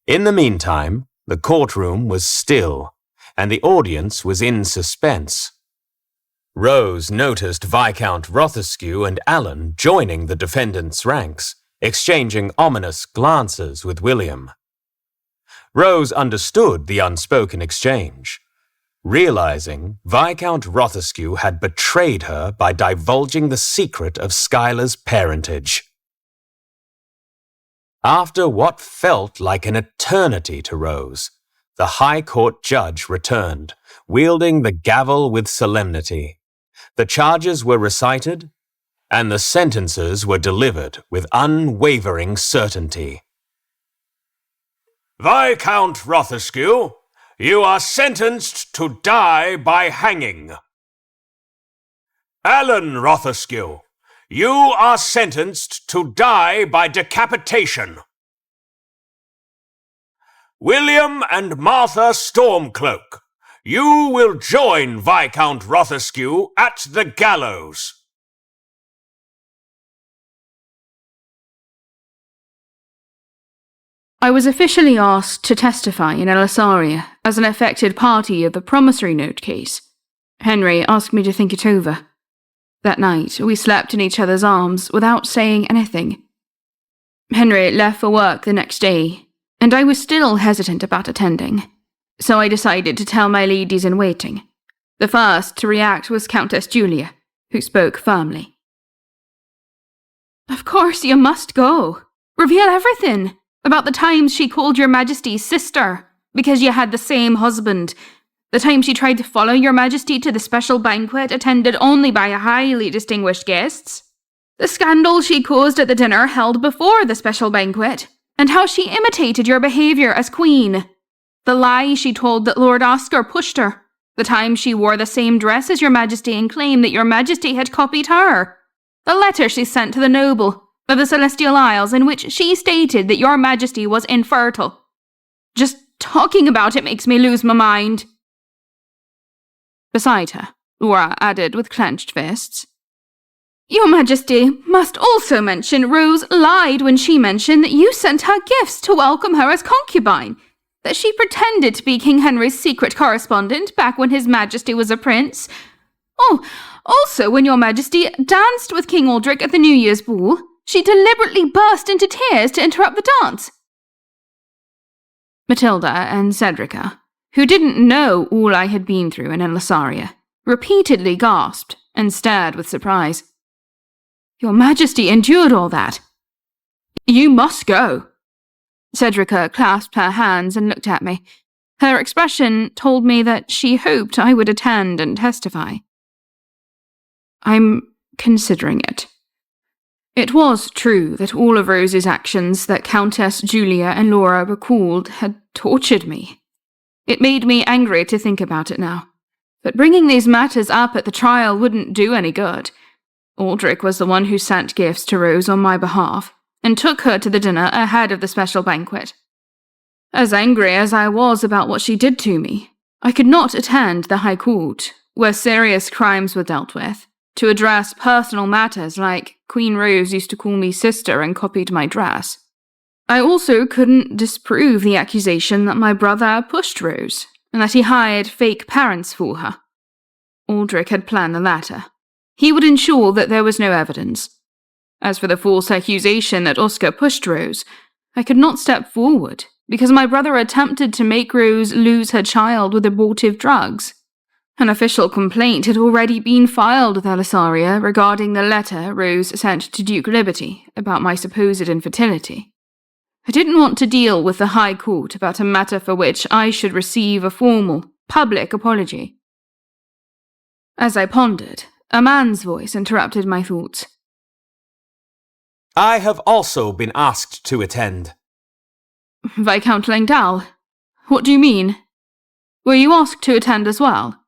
In the meantime, the courtroom was still, and the audience was in suspense. Rose noticed Viscount Rothescue and Alan joining the defendants' ranks, exchanging ominous glances with William. Rose understood the unspoken exchange, realizing Viscount Rothescue had betrayed her by divulging the secret of Schuyler's parentage. After what felt like an eternity to Rose, the High Court judge returned, wielding the gavel with solemnity. The charges were recited, and the sentences were delivered with unwavering certainty. Viscount Rothescue, you are sentenced to die by hanging. Alan Rothescue, you are sentenced to die by decapitation. William and Martha Stormcloak, you will join Viscount Rothescue at the gallows. I was officially asked to testify in Elisaria as an affected party of the promissory note case. Henry asked me to think it over. That night, we slept in each other's arms without saying anything. Henry left for work the next day, and I was still hesitant about attending, so I decided to tell my ladies-in-waiting. The first to react was Countess Julia, who spoke firmly. "Of course you must go. Reveal everything. About the times she called your Majesty's sister, because you had the same husband. The time she tried to follow your Majesty to the special banquet attended only by highly distinguished guests. The scandal she caused at the dinner held before the special banquet, and how she imitated your behaviour as Queen. The lie she told that Lord Oscar pushed her. The time she wore the same dress as your Majesty and claimed that your Majesty had copied her. The letter she sent to the noble of the Celestial Isles in which she stated that your Majesty was infertile. Just talking about it makes me lose my mind." Beside her, Laura added with clenched fists, "Your Majesty must also mention Rose lied when she mentioned that you sent her gifts to welcome her as concubine, that she pretended to be King Henry's secret correspondent back when His Majesty was a prince. Oh, also when your Majesty danced with King Aldrich at the New Year's ball, she deliberately burst into tears to interrupt the dance." Matilda and Cedrica, who didn't know all I had been through in Elisaria, repeatedly gasped and stared with surprise. "Your Majesty endured all that?" "You must go." Cedrica clasped her hands and looked at me. Her expression told me that she hoped I would attend and testify. "I'm considering it." It was true that all of Rose's actions that Countess Julia and Laura recalled had tortured me. It made me angry to think about it now. But bringing these matters up at the trial wouldn't do any good. Aldrich was the one who sent gifts to Rose on my behalf, and took her to the dinner ahead of the special banquet. As angry as I was about what she did to me, I could not attend the High Court, where serious crimes were dealt with, to address personal matters like Queen Rose used to call me sister and copied my dress. I also couldn't disprove the accusation that my brother pushed Rose, and that he hired fake parents for her. Aldrich had planned the latter. He would ensure that there was no evidence. As for the false accusation that Oscar pushed Rose, I could not step forward, because my brother attempted to make Rose lose her child with abortive drugs. An official complaint had already been filed with Elisaria regarding the letter Rose sent to Duke Liberty about my supposed infertility. I didn't want to deal with the High Court about a matter for which I should receive a formal, public apology. As I pondered, a man's voice interrupted my thoughts. "I have also been asked to attend." "Viscount Langdale? What do you mean? Were you asked to attend as well?"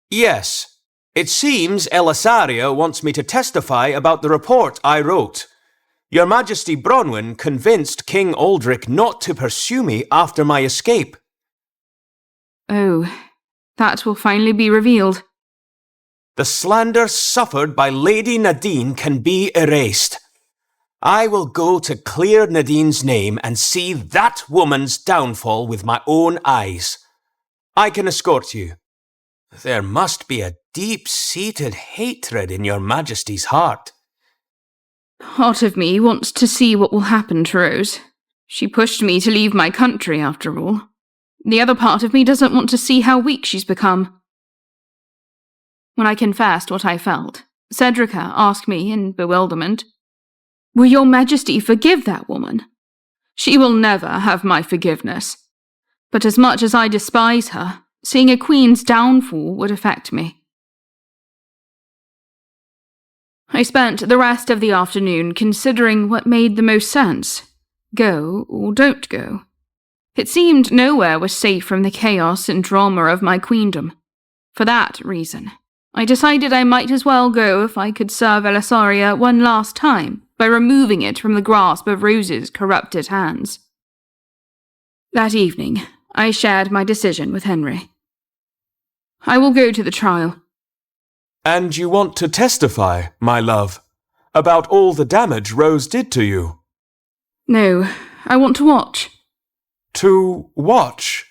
"Yes. It seems Elisaria wants me to testify about the report I wrote. Your Majesty Bronwyn convinced King Aldrich not to pursue me after my escape." "Oh, that will finally be revealed." "The slander suffered by Lady Nadine can be erased. I will go to clear Nadine's name and see that woman's downfall with my own eyes. I can escort you. There must be a deep-seated hatred in your Majesty's heart." Part of me wants to see what will happen to Rose. She pushed me to leave my country, after all. The other part of me doesn't want to see how weak she's become. When I confessed what I felt, Cedrica asked me in bewilderment, "Will your Majesty forgive that woman?" "She will never have my forgiveness. But as much as I despise her, seeing a queen's downfall would affect me." I spent the rest of the afternoon considering what made the most sense. Go or don't go. It seemed nowhere was safe from the chaos and drama of my queendom. For that reason, I decided I might as well go if I could serve Elisaria one last time by removing it from the grasp of Rose's corrupted hands. That evening, I shared my decision with Henry. I will go to the trial. And you want to testify, my love, about all the damage Rose did to you? No, I want to watch. To watch?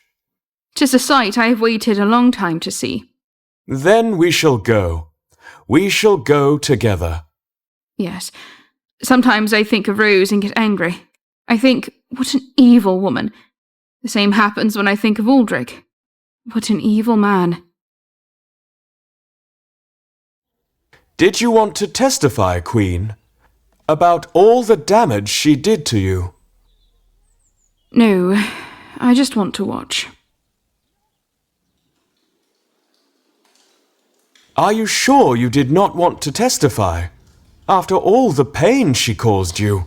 'Tis a sight I have waited a long time to see. Then we shall go. We shall go together. Yes. Sometimes I think of Rose and get angry. I think, what an evil woman. The same happens when I think of Aldrich. What an evil man. Did you want to testify, Queen, about all the damage she did to you? No, I just want to watch. Are you sure you did not want to testify, after all the pain she caused you?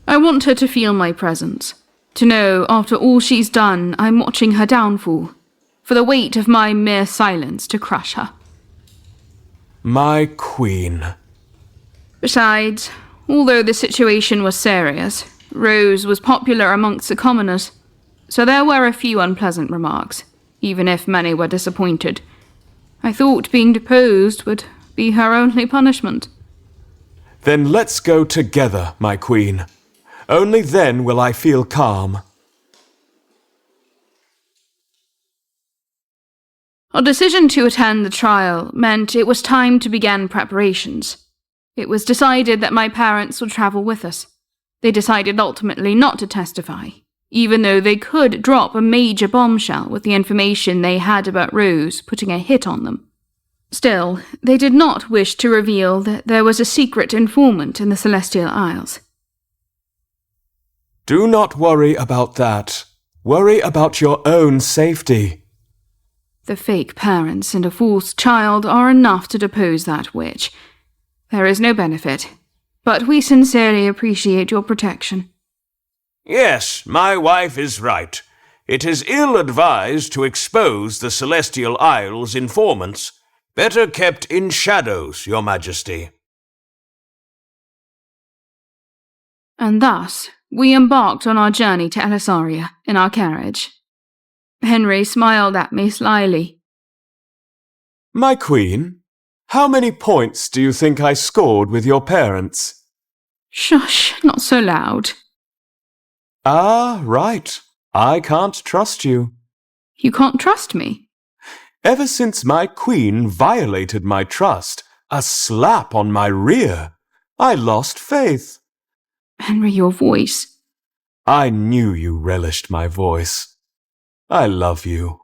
I want her to feel my presence, to know after all she's done I'm watching her downfall, for the weight of my mere silence to crush her. My Queen. Besides, although the situation was serious, Rose was popular amongst the commoners, so there were a few unpleasant remarks, even if many were disappointed. I thought being deposed would be her only punishment. Then let's go together, my Queen. Only then will I feel calm. Our decision to attend the trial meant it was time to begin preparations. It was decided that my parents would travel with us. They decided ultimately not to testify, even though they could drop a major bombshell with the information they had about Rose putting a hit on them. Still, they did not wish to reveal that there was a secret informant in the Celestial Isles. Do not worry about that. Worry about your own safety. The fake parents and a false child are enough to depose that witch. There is no benefit, but we sincerely appreciate your protection. Yes, my wife is right. It is ill-advised to expose the Celestial Isles' informants. Better kept in shadows, Your Majesty. And thus, we embarked on our journey to Elisaria in our carriage. Henry smiled at me slyly. My Queen, how many points do you think I scored with your parents? Shush, not so loud. Ah, right. I can't trust you. You can't trust me. Ever since my Queen violated my trust, a slap on my rear, I lost faith. Henry, your voice. I knew you relished my voice. I love you.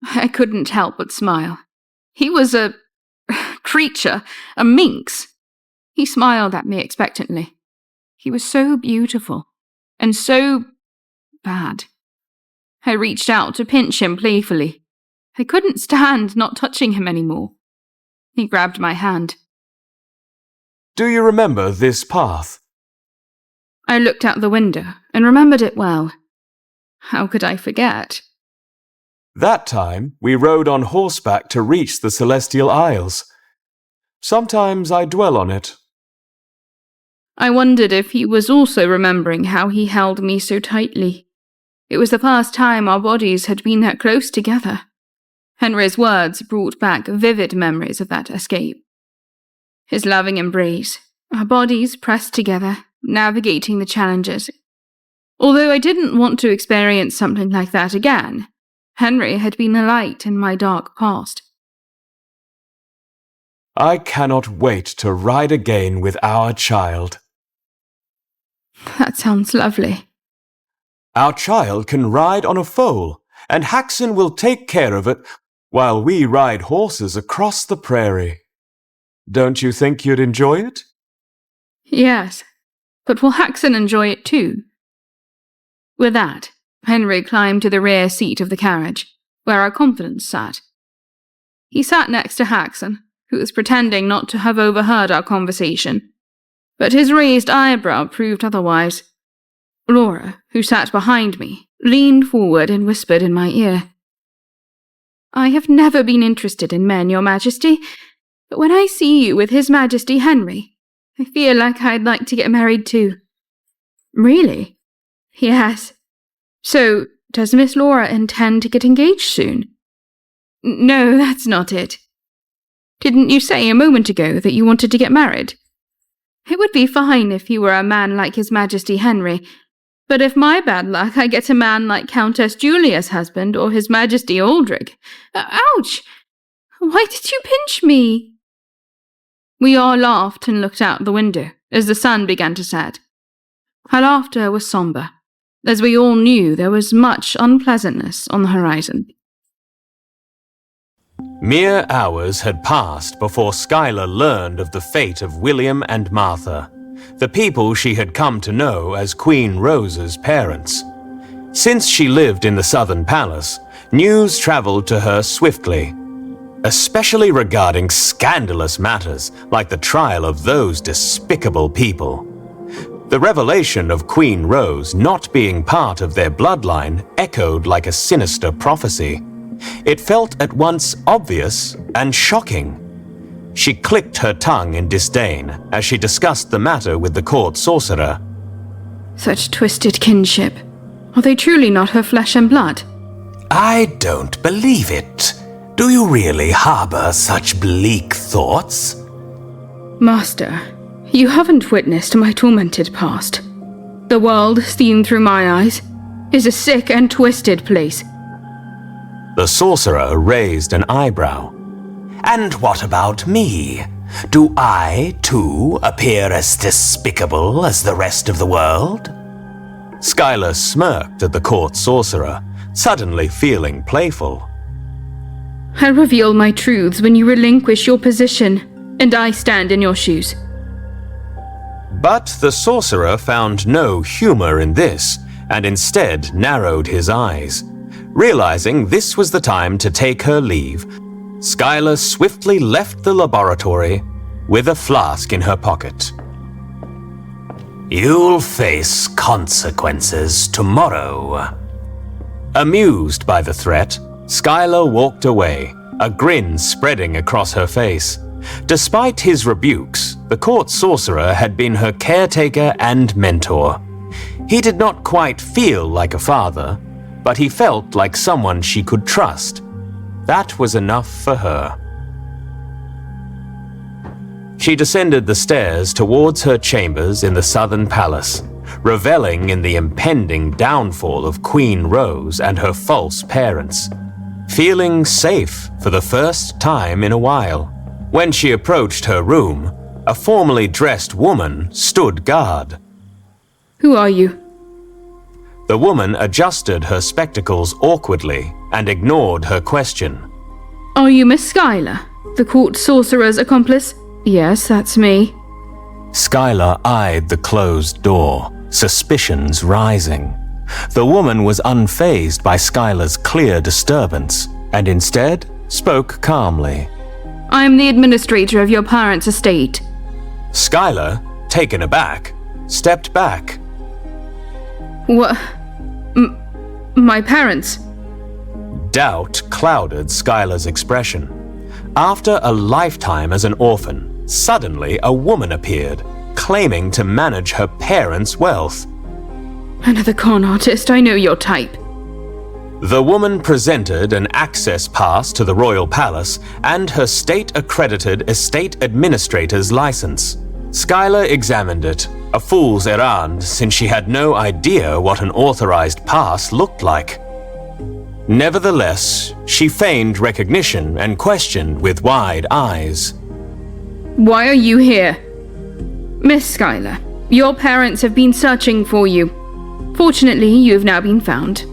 I couldn't help but smile. He was a creature, a minx. He smiled at me expectantly. He was so beautiful, and so bad. I reached out to pinch him playfully. I couldn't stand not touching him anymore. He grabbed my hand. Do you remember this path? I looked out the window and remembered it well. How could I forget? That time, we rode on horseback to reach the Celestial Isles. Sometimes I dwell on it. I wondered if he was also remembering how he held me so tightly. It was the first time our bodies had been that close together. Henry's words brought back vivid memories of that escape. His loving embrace, our bodies pressed together, navigating the challenges. Although I didn't want to experience something like that again, Henry had been a light in my dark past. I cannot wait to ride again with our child. That sounds lovely. Our child can ride on a foal, and Haxon will take care of it while we ride horses across the prairie. Don't you think you'd enjoy it? Yes, but will Haxon enjoy it too? With that, Henry climbed to the rear seat of the carriage, where our confidant sat. He sat next to Haxon, who was pretending not to have overheard our conversation. But his raised eyebrow proved otherwise. Laura, who sat behind me, leaned forward and whispered in my ear. "I have never been interested in men, Your Majesty, but when I see you with His Majesty Henry, I feel like I'd like to get married too." "Really?" "Yes. So, does Miss Laura intend to get engaged soon?" "No, that's not it." "Didn't you say a moment ago that you wanted to get married?" "It would be fine if you were a man like His Majesty Henry, but if my bad luck I get a man like Countess Julia's husband or His Majesty Aldrich. Ouch! Why did you pinch me?" We all laughed and looked out the window as the sun began to set. Her laughter was somber, as we all knew there was much unpleasantness on the horizon. Mere hours had passed before Schuyler learned of the fate of William and Martha, the people she had come to know as Queen Rose's parents. Since she lived in the Southern Palace, news traveled to her swiftly, especially regarding scandalous matters like the trial of those despicable people. The revelation of Queen Rose not being part of their bloodline echoed like a sinister prophecy. It felt at once obvious and shocking. She clicked her tongue in disdain as she discussed the matter with the court sorcerer. Such twisted kinship. Are they truly not her flesh and blood? I don't believe it. Do you really harbor such bleak thoughts? Master, you haven't witnessed my tormented past. The world, seen through my eyes, is a sick and twisted place. The sorcerer raised an eyebrow. And what about me? Do I, too, appear as despicable as the rest of the world? Schuyler smirked at the court sorcerer, suddenly feeling playful. I'll reveal my truths when you relinquish your position, and I stand in your shoes. But the sorcerer found no humor in this, and instead narrowed his eyes. Realizing this was the time to take her leave, Schuyler swiftly left the laboratory with a flask in her pocket. You'll face consequences tomorrow. Amused by the threat, Schuyler walked away, a grin spreading across her face. Despite his rebukes, the court sorcerer had been her caretaker and mentor. He did not quite feel like a father, but he felt like someone she could trust. That was enough for her. She descended the stairs towards her chambers in the Southern Palace, reveling in the impending downfall of Queen Rose and her false parents, feeling safe for the first time in a while. When she approached her room, a formally dressed woman stood guard. Who are you? The woman adjusted her spectacles awkwardly and ignored her question. Are you Miss Schuyler, the court sorcerer's accomplice? Yes, that's me. Schuyler eyed the closed door, suspicions rising. The woman was unfazed by Schuyler's clear disturbance and instead spoke calmly. I am the administrator of your parents' estate. Schuyler, taken aback, stepped back. What? My parents? Doubt clouded Schuyler's expression. After a lifetime as an orphan, suddenly a woman appeared, claiming to manage her parents' wealth. Another con artist, I know your type. The woman presented an access pass to the royal palace and her state-accredited estate administrator's license. Schuyler examined it, a fool's errand since she had no idea what an authorized pass looked like. Nevertheless, she feigned recognition and questioned with wide eyes. Why are you here? Miss Schuyler, your parents have been searching for you. Fortunately, you have now been found.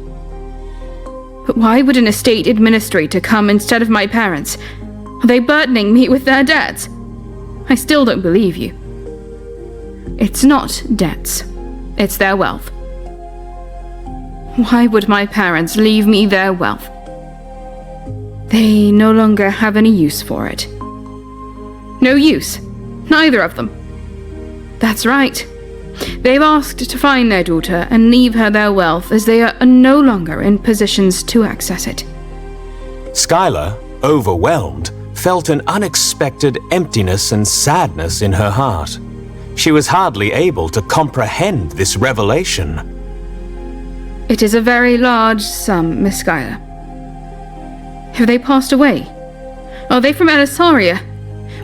But why would an estate administrator come instead of my parents? Are they burdening me with their debts? I still don't believe you. It's not debts. It's their wealth. Why would my parents leave me their wealth? They no longer have any use for it. No use. Neither of them. That's right. They've asked to find their daughter and leave her their wealth as they are no longer in positions to access it. Skylar, overwhelmed, felt an unexpected emptiness and sadness in her heart. She was hardly able to comprehend this revelation. It is a very large sum, Miss Skylar. Have they passed away? Are they from Elisaria?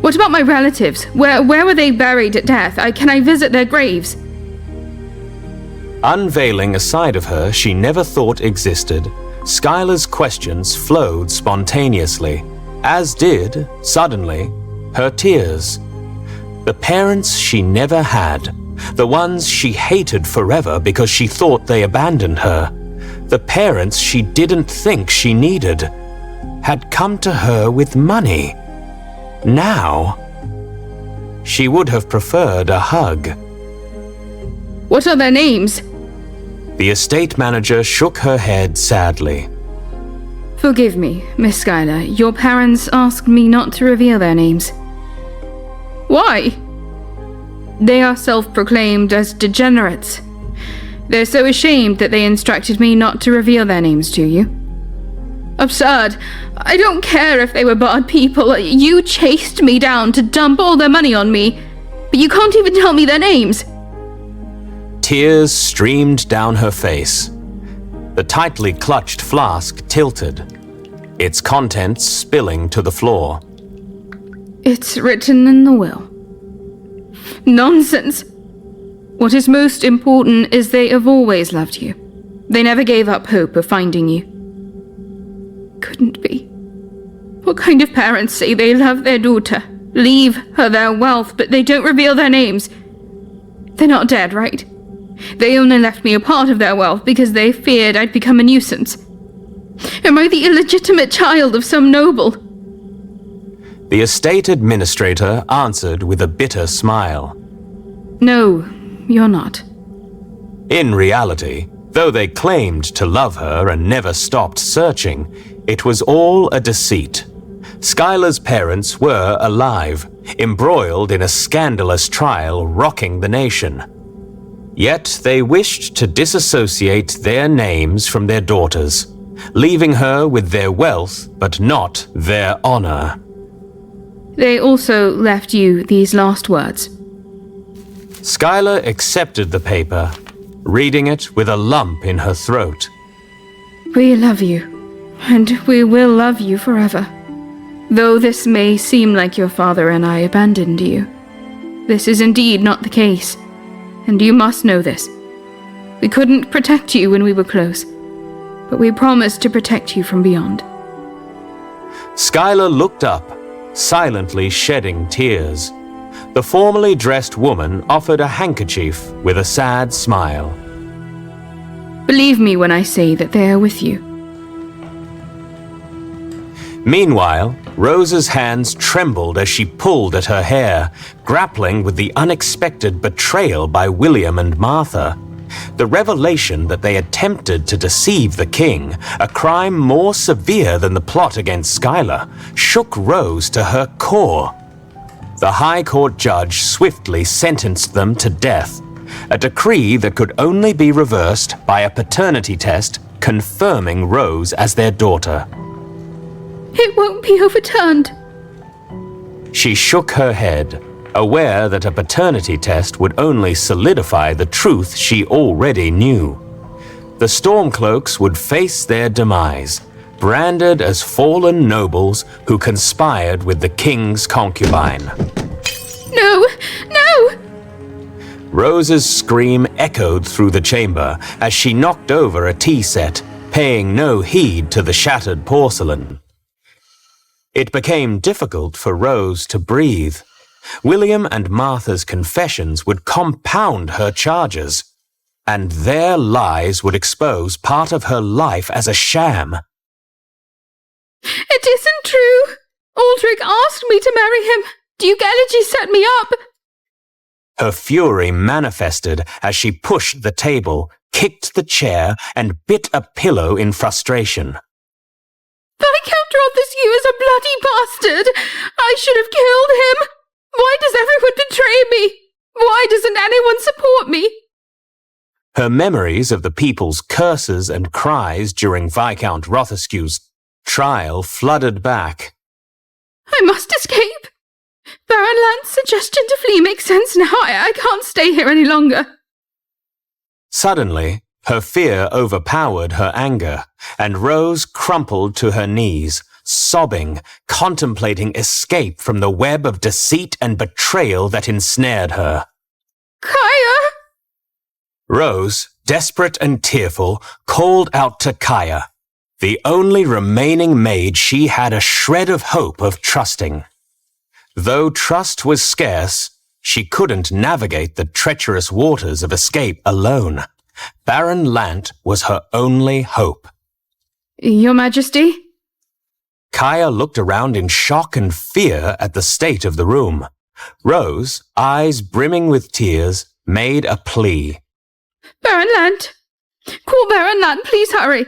What about my relatives? Where were they buried at death? Can I visit their graves? Unveiling a side of her she never thought existed, Skylar's questions flowed spontaneously, as did, suddenly, her tears. The parents she never had, the ones she hated forever because she thought they abandoned her, the parents she didn't think she needed, had come to her with money. Now, she would have preferred a hug. What are their names? The estate manager shook her head sadly. Forgive me, Miss Skylar. Your parents asked me not to reveal their names. Why? They are self-proclaimed as degenerates. They're so ashamed that they instructed me not to reveal their names to you. Absurd. I don't care if they were bad people. You chased me down to dump all their money on me, but you can't even tell me their names. Tears streamed down her face. The tightly clutched flask tilted, its contents spilling to the floor. It's written in the will. Nonsense. What is most important is they have always loved you. They never gave up hope of finding you. Couldn't be. What kind of parents say they love their daughter, leave her their wealth, but they don't reveal their names? They're not dead, right? They only left me a part of their wealth because they feared I'd become a nuisance. Am I the illegitimate child of some noble? The estate administrator answered with a bitter smile. No, you're not. In reality, though they claimed to love her and never stopped searching, it was all a deceit. Skylar's parents were alive, embroiled in a scandalous trial rocking the nation. Yet they wished to disassociate their names from their daughters, leaving her with their wealth but not their honor. They also left you these last words. Skylar accepted the paper, reading it with a lump in her throat. We love you, and we will love you forever. Though this may seem like your father and I abandoned you, this is indeed not the case, and you must know this. We couldn't protect you when we were close, but we promised to protect you from beyond. Skylar looked up, silently shedding tears. The formally dressed woman offered a handkerchief with a sad smile. Believe me when I say that they are with you. Meanwhile, Rose's hands trembled as she pulled at her hair, grappling with the unexpected betrayal by William and Martha. The revelation that they attempted to deceive the king, a crime more severe than the plot against Skylar, shook Rose to her core. The High Court judge swiftly sentenced them to death, a decree that could only be reversed by a paternity test confirming Rose as their daughter. It won't be overturned. She shook her head, aware that a paternity test would only solidify the truth she already knew. The Stormcloaks would face their demise, branded as fallen nobles who conspired with the king's concubine. No! No! Rose's scream echoed through the chamber as she knocked over a tea set, paying no heed to the shattered porcelain. It became difficult for Rose to breathe. William and Martha's confessions would compound her charges, and their lies would expose part of her life as a sham. It isn't true! Aldrich asked me to marry him. Duke set me up. Her fury manifested as she pushed the table, kicked the chair, and bit a pillow in frustration. Viscount Rothescue is a bloody bastard! I should have killed him! anyone support me? Her memories of the people's curses and cries during Viscount Rothescue's trial flooded back. I must escape. Baron Lant's suggestion to flee makes sense now. I can't stay here any longer. Suddenly, her fear overpowered her anger, and Rose crumpled to her knees, sobbing, contemplating escape from the web of deceit and betrayal that ensnared her. Kaya! Rose, desperate and tearful, called out to Kaya, the only remaining maid she had a shred of hope of trusting. Though trust was scarce, she couldn't navigate the treacherous waters of escape alone. Baron Lant was her only hope. Your Majesty? Kaya looked around in shock and fear at the state of the room. Rose, eyes brimming with tears, made a plea. Baron Lant! Call Baron Lant, please hurry!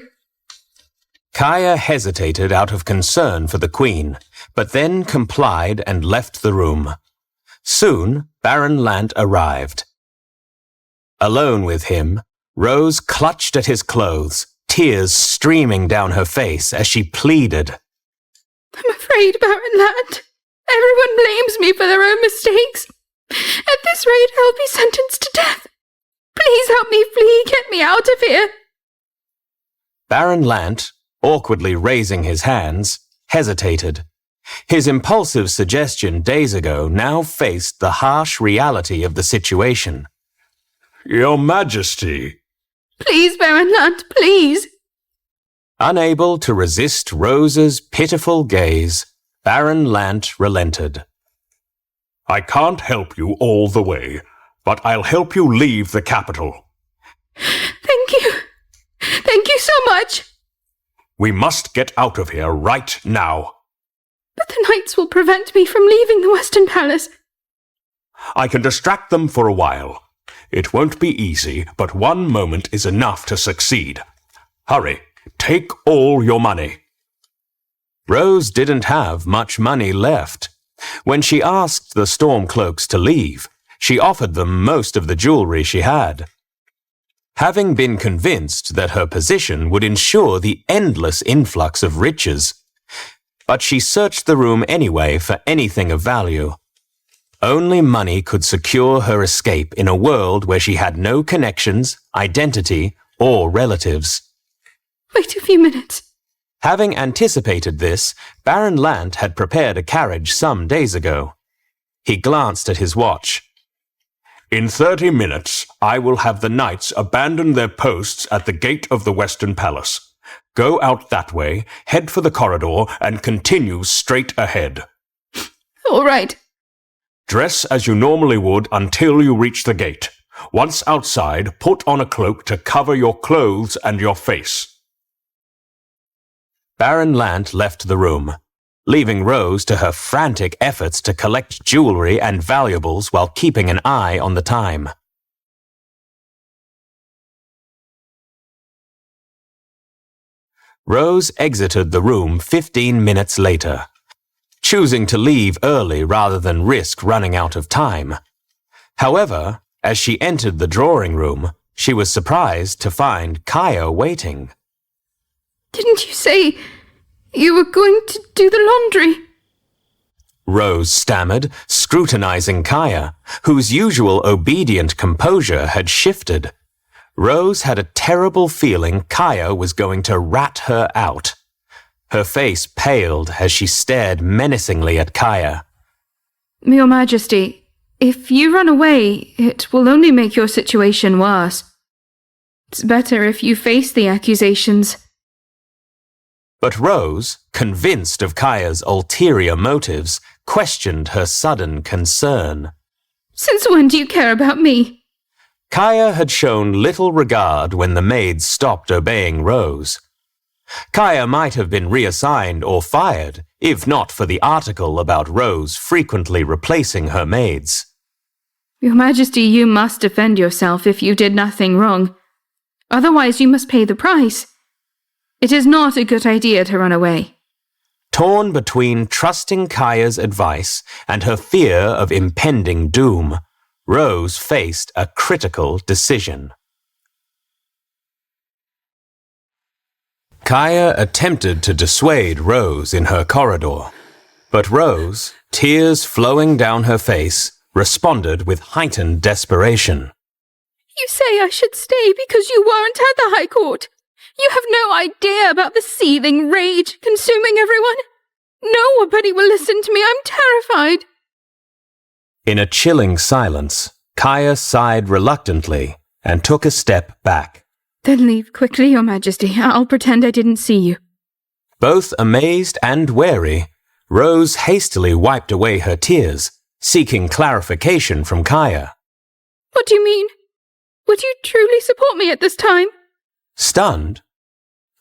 Kaya hesitated out of concern for the Queen, but then complied and left the room. Soon, Baron Lant arrived. Alone with him, Rose clutched at his clothes, tears streaming down her face as she pleaded. I'm afraid, Baron Lant. Everyone blames me for their own mistakes. At this rate, I'll be sentenced to death. Please help me flee, get me out of here. Baron Lant, awkwardly raising his hands, hesitated. His impulsive suggestion days ago now faced the harsh reality of the situation. Your Majesty. Please, Baron Lant, please. Unable to resist Rose's pitiful gaze, Baron Lant relented. I can't help you all the way, but I'll help you leave the capital. Thank you. Thank you so much. We must get out of here right now. But the knights will prevent me from leaving the Western Palace. I can distract them for a while. It won't be easy, but one moment is enough to succeed. Hurry, take all your money. Rose didn't have much money left. When she asked the Stormcloaks to leave, she offered them most of the jewelry she had. Having been convinced that her position would ensure the endless influx of riches, but she searched the room anyway for anything of value. Only money could secure her escape in a world where she had no connections, identity, or relatives. Wait a few minutes. Having anticipated this, Baron Lant had prepared a carriage some days ago. He glanced at his watch. In 30 minutes, I will have the knights abandon their posts at the gate of the Western Palace. Go out that way, head for the corridor, and continue straight ahead. All right. Dress as you normally would until you reach the gate. Once outside, put on a cloak to cover your clothes and your face. Baron Lant left the room, leaving Rose to her frantic efforts to collect jewelry and valuables while keeping an eye on the time. Rose exited the room 15 minutes later, choosing to leave early rather than risk running out of time. However, as she entered the drawing room, she was surprised to find Kaya waiting. Didn't you say you were going to do the laundry? Rose stammered, scrutinizing Kaya, whose usual obedient composure had shifted. Rose had a terrible feeling Kaya was going to rat her out. Her face paled as she stared menacingly at Kaya. Your Majesty, if you run away, it will only make your situation worse. It's better if you face the accusations. But Rose, convinced of Kaya's ulterior motives, questioned her sudden concern. Since when do you care about me? Kaya had shown little regard when the maids stopped obeying Rose. Kaya might have been reassigned or fired, if not for the article about Rose frequently replacing her maids. Your Majesty, you must defend yourself if you did nothing wrong. Otherwise you must pay the price. It is not a good idea to run away. Torn between trusting Kaya's advice and her fear of impending doom, Rose faced a critical decision. Kaya attempted to dissuade Rose in her corridor, but Rose, tears flowing down her face, responded with heightened desperation. You say I should stay because you weren't at the High Court. You have no idea about the seething rage consuming everyone. Nobody will listen to me. I'm terrified. In a chilling silence, Kaya sighed reluctantly and took a step back. Then leave quickly, Your Majesty. I'll pretend I didn't see you. Both amazed and wary, Rose hastily wiped away her tears, seeking clarification from Kaya. What do you mean? Would you truly support me at this time? Stunned,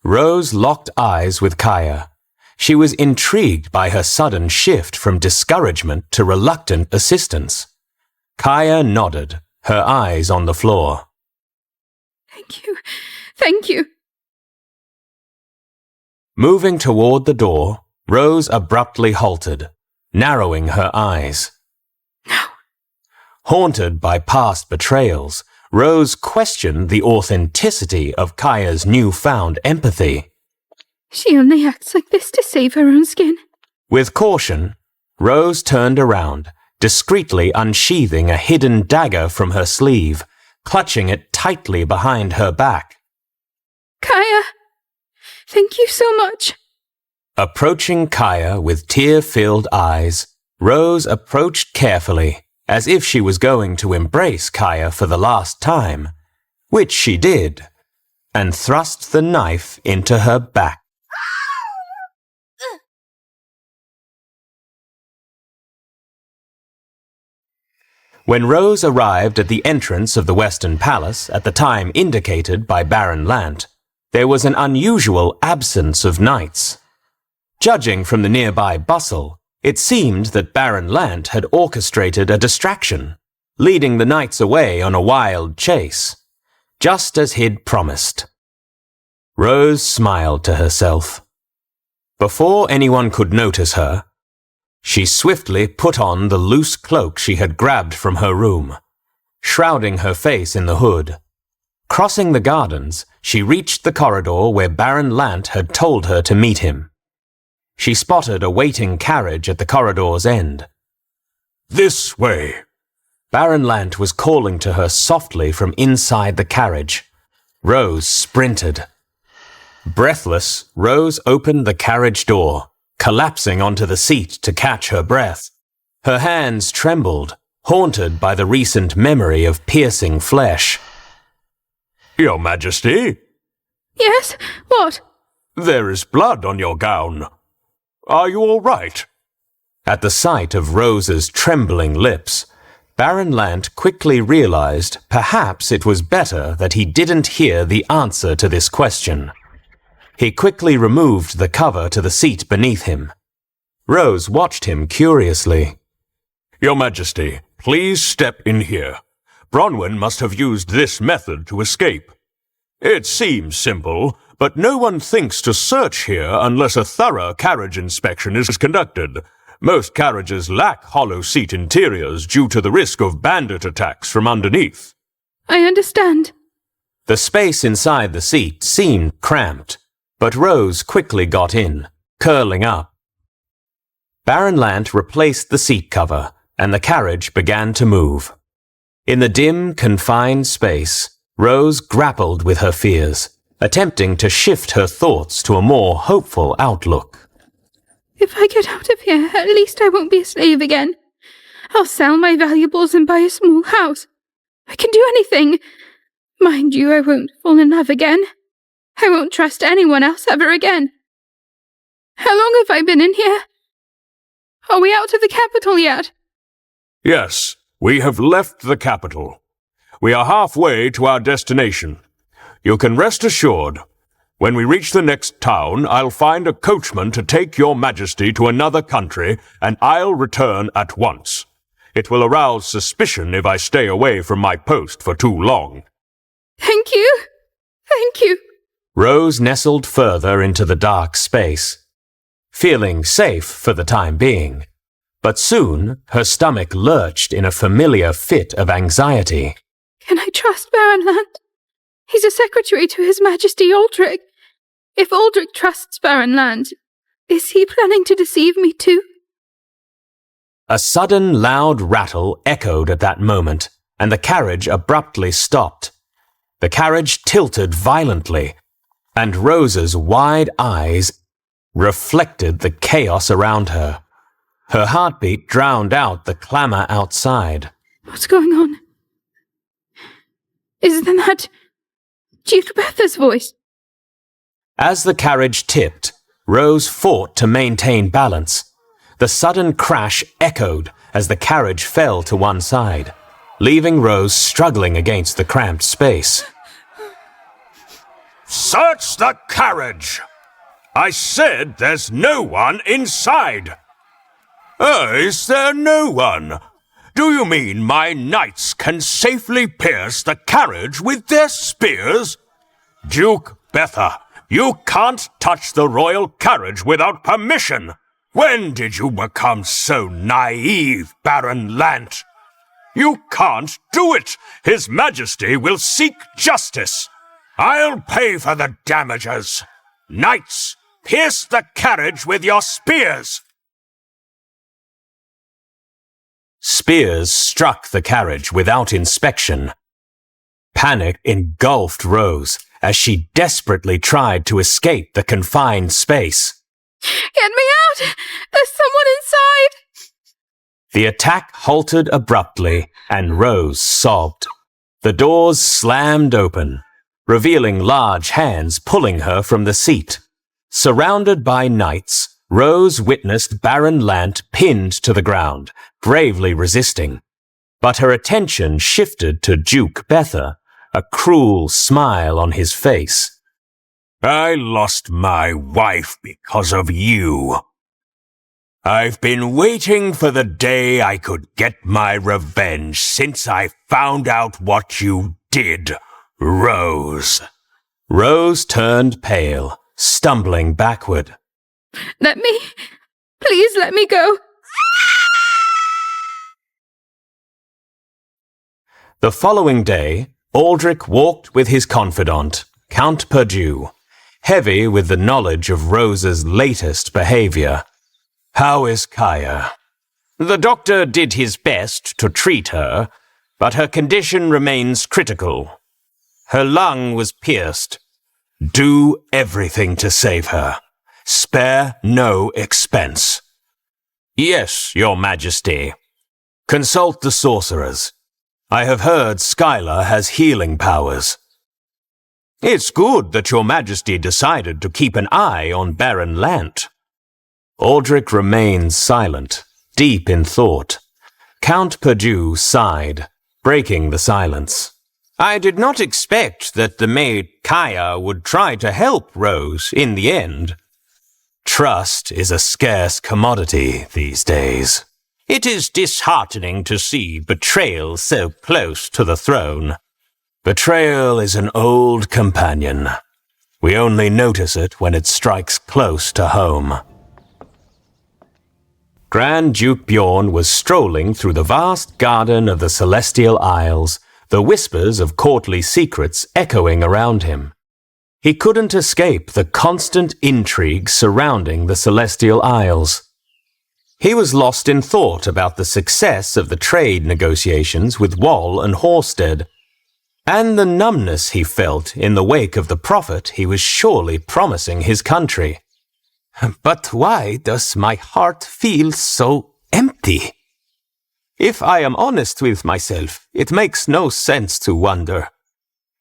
Rose locked eyes with Kaya. She was intrigued by her sudden shift from discouragement to reluctant assistance. Kaya nodded, her eyes on the floor. Thank you. Thank you. Moving toward the door, Rose abruptly halted, narrowing her eyes. No. Haunted by past betrayals, Rose questioned the authenticity of Kaya's newfound empathy. She only acts like this to save her own skin. With caution, Rose turned around, discreetly unsheathing a hidden dagger from her sleeve, clutching it tightly behind her back. Kaya, thank you so much. Approaching Kaya with tear-filled eyes, Rose approached carefully, as if she was going to embrace Kaya for the last time, which she did, and thrust the knife into her back. When Rose arrived at the entrance of the Western Palace at the time indicated by Baron Lant, there was an unusual absence of knights. Judging from the nearby bustle, it seemed that Baron Lant had orchestrated a distraction, leading the knights away on a wild chase, just as he'd promised. Rose smiled to herself. Before anyone could notice her, she swiftly put on the loose cloak she had grabbed from her room, shrouding her face in the hood. Crossing the gardens, she reached the corridor where Baron Lant had told her to meet him. She spotted a waiting carriage at the corridor's end. This way! Baron Lant was calling to her softly from inside the carriage. Rose sprinted. Breathless, Rose opened the carriage door, collapsing onto the seat to catch her breath. Her hands trembled, haunted by the recent memory of piercing flesh. Your Majesty? Yes? What? There is blood on your gown. Are you all right? At the sight of Rose's trembling lips, Baron Lant quickly realized perhaps it was better that he didn't hear the answer to this question. He quickly removed the cover to the seat beneath him. Rose watched him curiously. Your Majesty, please step in here. Bronwyn must have used this method to escape. It seems simple, but no one thinks to search here unless a thorough carriage inspection is conducted. Most carriages lack hollow seat interiors due to the risk of bandit attacks from underneath. I understand. The space inside the seat seemed cramped, but Rose quickly got in, curling up. Baron Lant replaced the seat cover, and the carriage began to move. In the dim, confined space, Rose grappled with her fears, attempting to shift her thoughts to a more hopeful outlook. If I get out of here, at least I won't be a slave again. I'll sell my valuables and buy a small house. I can do anything. Mind you, I won't fall in love again. I won't trust anyone else ever again. How long have I been in here? Are we out of the capital yet? Yes, we have left the capital. We are halfway to our destination. You can rest assured. When we reach the next town, I'll find a coachman to take your Majesty to another country, and I'll return at once. It will arouse suspicion if I stay away from my post for too long. Thank you. Thank you. Rose nestled further into the dark space. Feeling safe for the time being, But soon her stomach lurched in a familiar fit of anxiety. Can I trust Baron Land? He's a secretary to His Majesty Aldrich. If Aldrich trusts Baron Land, is he planning to deceive me too? A sudden loud rattle echoed at that moment, and the carriage abruptly stopped. The carriage tilted violently, and Rose's wide eyes reflected the chaos around her. Her heartbeat drowned out the clamour outside. What's going on? Isn't that Duke Betha's voice? As the carriage tipped, Rose fought to maintain balance. The sudden crash echoed as the carriage fell to one side, leaving Rose struggling against the cramped space. Search the carriage! I said there's no one inside. Is there no one? Do you mean my knights can safely pierce the carriage with their spears? Duke Betha, you can't touch the royal carriage without permission. When did you become so naive, Baron Lant? You can't do it. His Majesty will seek justice. I'll pay for the damages. Knights, pierce the carriage with your spears. Spears struck the carriage without inspection. Panic engulfed Rose as she desperately tried to escape the confined space. Get me out! There's someone inside! The attack halted abruptly, and Rose sobbed. The doors slammed open, revealing large hands pulling her from the seat. Surrounded by knights, Rose witnessed Baron Lant pinned to the ground, bravely resisting. But her attention shifted to Duke Betha, a cruel smile on his face. I lost my wife because of you. I've been waiting for the day I could get my revenge since I found out what you did, Rose. Rose turned pale, stumbling backward. Please let me go. The following day, Aldrich walked with his confidant, Count Perdue, heavy with the knowledge of Rose's latest behavior. How is Kaya? The doctor did his best to treat her, but her condition remains critical. Her lung was pierced. Do everything to save her. Spare no expense. Yes, Your Majesty. Consult the sorcerers. I have heard Skylar has healing powers. It's good that Your Majesty decided to keep an eye on Baron Lant. Aldrich remained silent, deep in thought. Count Perdue sighed, breaking the silence. I did not expect that the maid Kaya would try to help Rose in the end. Trust is a scarce commodity these days. It is disheartening to see betrayal so close to the throne. Betrayal is an old companion. We only notice it when it strikes close to home. Grand Duke Bjorn was strolling through the vast garden of the Celestial Isles, the whispers of courtly secrets echoing around him. He couldn't escape the constant intrigue surrounding the Celestial Isles. He was lost in thought about the success of the trade negotiations with Wall and Horsted, and the numbness he felt in the wake of the prophet he was surely promising his country. But why does my heart feel so empty? If I am honest with myself, it makes no sense to wonder.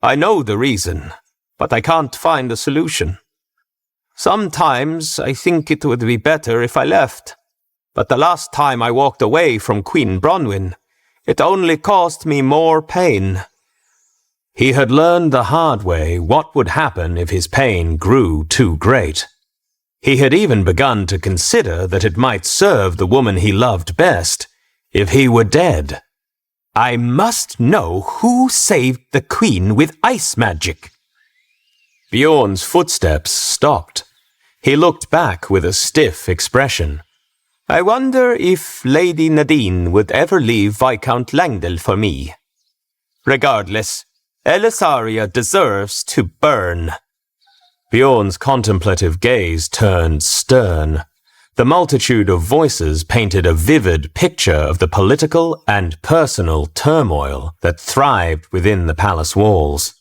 I know the reason, but I can't find a solution. Sometimes I think it would be better if I left, but the last time I walked away from Queen Bronwyn, it only caused me more pain. He had learned the hard way what would happen if his pain grew too great. He had even begun to consider that it might serve the woman he loved best if he were dead. I must know who saved the queen with ice magic. Bjorn's footsteps stopped. He looked back with a stiff expression. I wonder if Lady Nadine would ever leave Viscount Langdale for me. Regardless, Elisaria deserves to burn. Bjorn's contemplative gaze turned stern. The multitude of voices painted a vivid picture of the political and personal turmoil that thrived within the palace walls.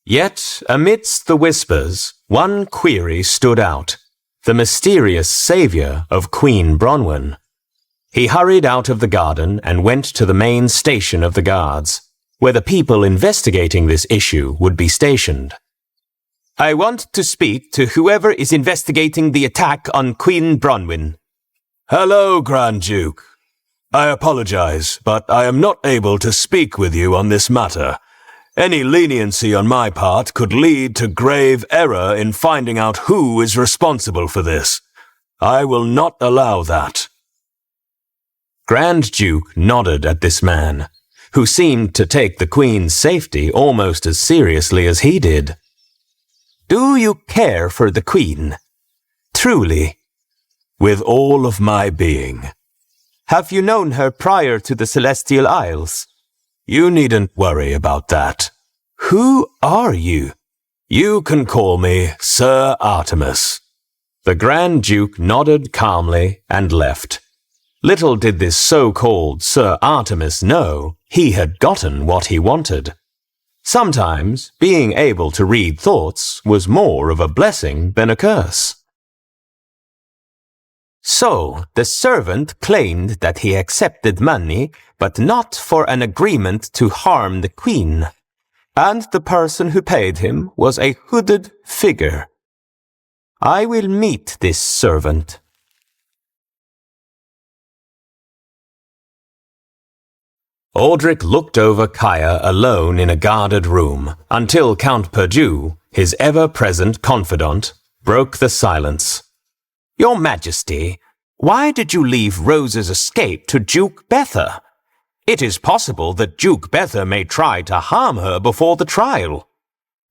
Yet, amidst the whispers, one query stood out. The mysterious savior of Queen Bronwyn. He hurried out of the garden and went to the main station of the guards, where the people investigating this issue would be stationed. I want to speak to whoever is investigating the attack on Queen Bronwyn. Hello, Grand Duke. I apologize, but I am not able to speak with you on this matter. Any leniency on my part could lead to grave error in finding out who is responsible for this. I will not allow that. Grand Duke nodded at this man, who seemed to take the Queen's safety almost as seriously as he did. Do you care for the Queen? Truly? With all of my being. Have you known her prior to the Celestial Isles? You needn't worry about that. Who are you? You can call me Sir Artemis. The Grand Duke nodded calmly and left. Little did this so-called Sir Artemis know he had gotten what he wanted. Sometimes being able to read thoughts was more of a blessing than a curse. So, the servant claimed that he accepted money, but not for an agreement to harm the Queen. And the person who paid him was a hooded figure. I will meet this servant. Aldrich looked over Kaya alone in a guarded room until Count Perdue, his ever-present confidant, broke the silence. Your Majesty, why did you leave Rose's escape to Duke Betha? It is possible that Duke Betha may try to harm her before the trial.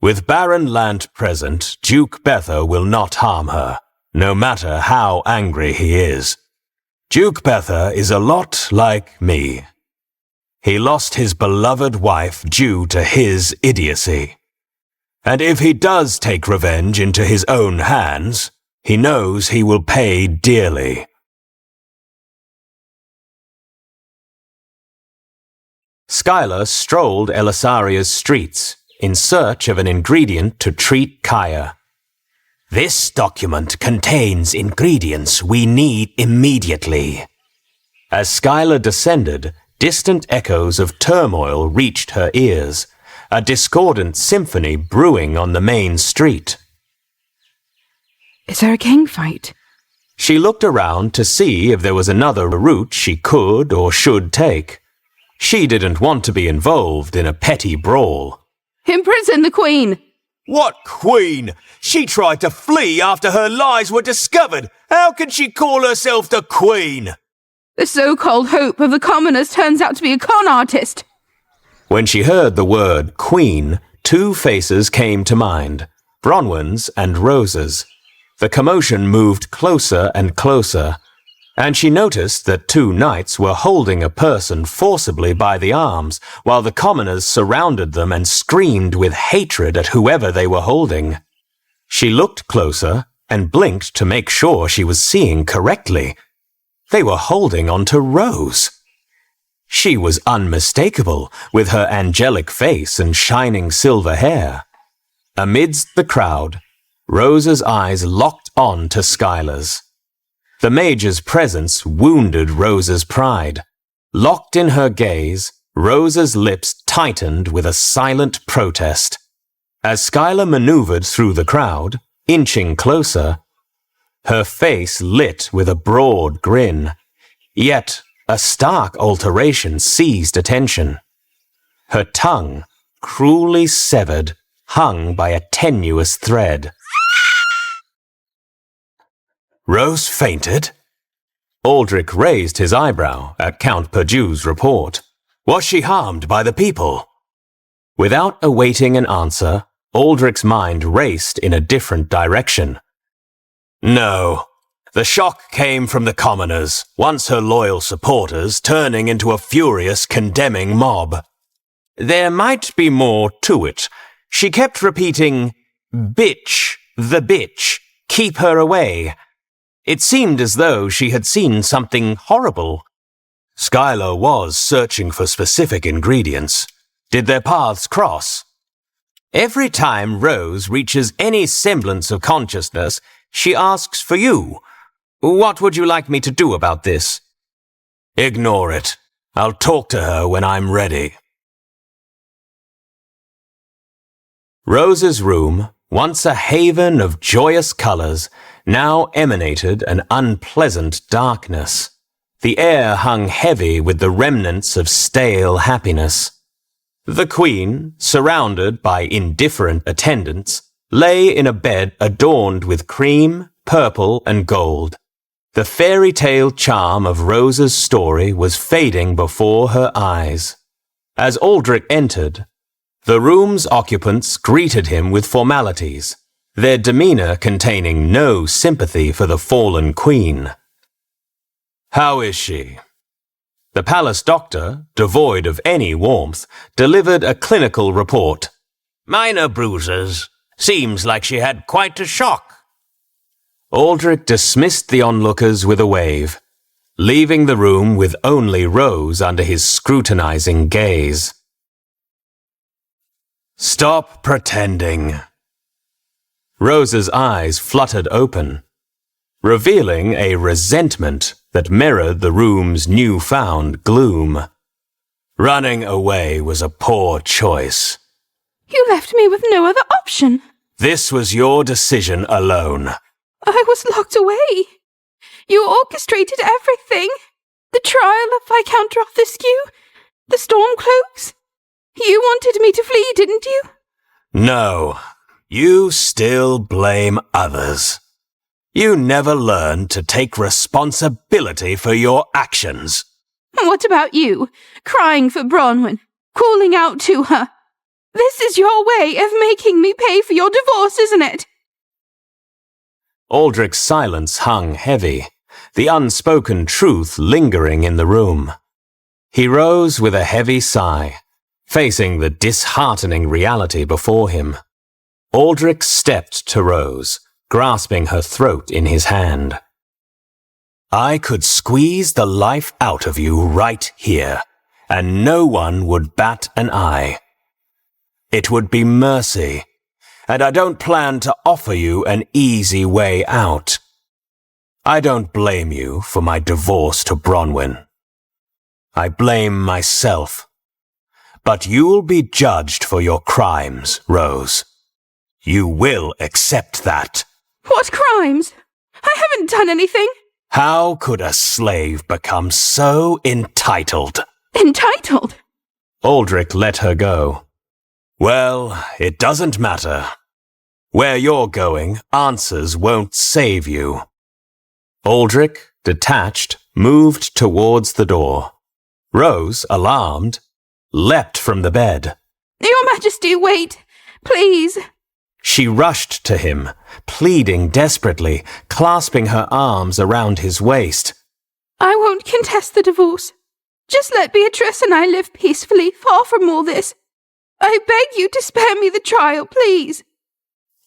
With Baron Lant present, Duke Betha will not harm her, no matter how angry he is. Duke Betha is a lot like me. He lost his beloved wife due to his idiocy. And if he does take revenge into his own hands, he knows he will pay dearly. Schuyler strolled Elisaria's streets in search of an ingredient to treat Kaya. This document contains ingredients we need immediately. As Schuyler descended, distant echoes of turmoil reached her ears, a discordant symphony brewing on the main street. Is there a king fight? She looked around to see if there was another route she could or should take. She didn't want to be involved in a petty brawl. Imprison the Queen! What Queen? She tried to flee after her lies were discovered. How can she call herself the Queen? The so-called hope of the commoners turns out to be a con artist. When she heard the word Queen, two faces came to mind, Bronwyn's and Rose's. The commotion moved closer and closer, and she noticed that two knights were holding a person forcibly by the arms, while the commoners surrounded them and screamed with hatred at whoever they were holding. She looked closer and blinked to make sure she was seeing correctly. They were holding on to Rose. She was unmistakable, with her angelic face and shining silver hair. Amidst the crowd, Rose's eyes locked on to Schuyler's. The Major's presence wounded Rose's pride. Locked in her gaze, Rose's lips tightened with a silent protest. As Schuyler maneuvered through the crowd, inching closer, her face lit with a broad grin. Yet, a stark alteration seized attention. Her tongue, cruelly severed, hung by a tenuous thread. Rose fainted? Aldrich raised his eyebrow at Count Perdue's report. Was she harmed by the people? Without awaiting an answer, Aldrich's mind raced in a different direction. No, The shock came from the commoners, once her loyal supporters, turning into a furious, condemning mob. There might be more to it. She kept repeating, "Bitch, the bitch, keep her away." It seemed as though she had seen something horrible. Skylar was searching for specific ingredients. Did their paths cross? Every time Rose reaches any semblance of consciousness, she asks for you. "What would you like me to do about this?" "Ignore it. I'll talk to her when I'm ready." Rose's room, once a haven of joyous colors, now emanated an unpleasant darkness. The air hung heavy with the remnants of stale happiness. The Queen, surrounded by indifferent attendants, lay in a bed adorned with cream, purple, and gold. The fairy tale charm of Rose's story was fading before her eyes. As Aldrich entered, the room's occupants greeted him with formalities, their demeanor containing no sympathy for the fallen queen. "How is she?" The palace doctor, devoid of any warmth, delivered a clinical report. "Minor bruises. Seems like she had quite a shock." Aldrich dismissed the onlookers with a wave, leaving the room with only Rose under his scrutinizing gaze. "Stop pretending." Rose's eyes fluttered open, revealing a resentment that mirrored the room's newfound gloom. Running away was a poor choice. You left me with no other option. This was your decision alone. I was locked away. You orchestrated everything. The trial of Viscount Rothescue, the Stormcloaks. You wanted me to flee, didn't you? No, you still blame others. You never learned to take responsibility for your actions. What about you? Crying for Bronwyn, calling out to her. This is your way of making me pay for your divorce, isn't it? Aldrich's silence hung heavy, the unspoken truth lingering in the room. He rose with a heavy sigh, facing the disheartening reality before him. Aldrich stepped to Rose, grasping her throat in his hand. "I could squeeze the life out of you right here, and no one would bat an eye. It would be mercy, and I don't plan to offer you an easy way out. I don't blame you for my divorce to Bronwyn. I blame myself. But you'll be judged for your crimes, Rose. You will accept that." What crimes? I haven't done anything. How could a slave become so entitled? Entitled? Aldrich let her go. "Well, it doesn't matter. Where you're going, answers won't save you." Aldrich, detached, moved towards the door. Rose, alarmed, leapt from the bed. Your Majesty, wait, please. She rushed to him, pleading desperately, clasping her arms around his waist. I won't contest the divorce. Just let Beatrice and I live peacefully, far from all this. I beg you to spare me the trial, please.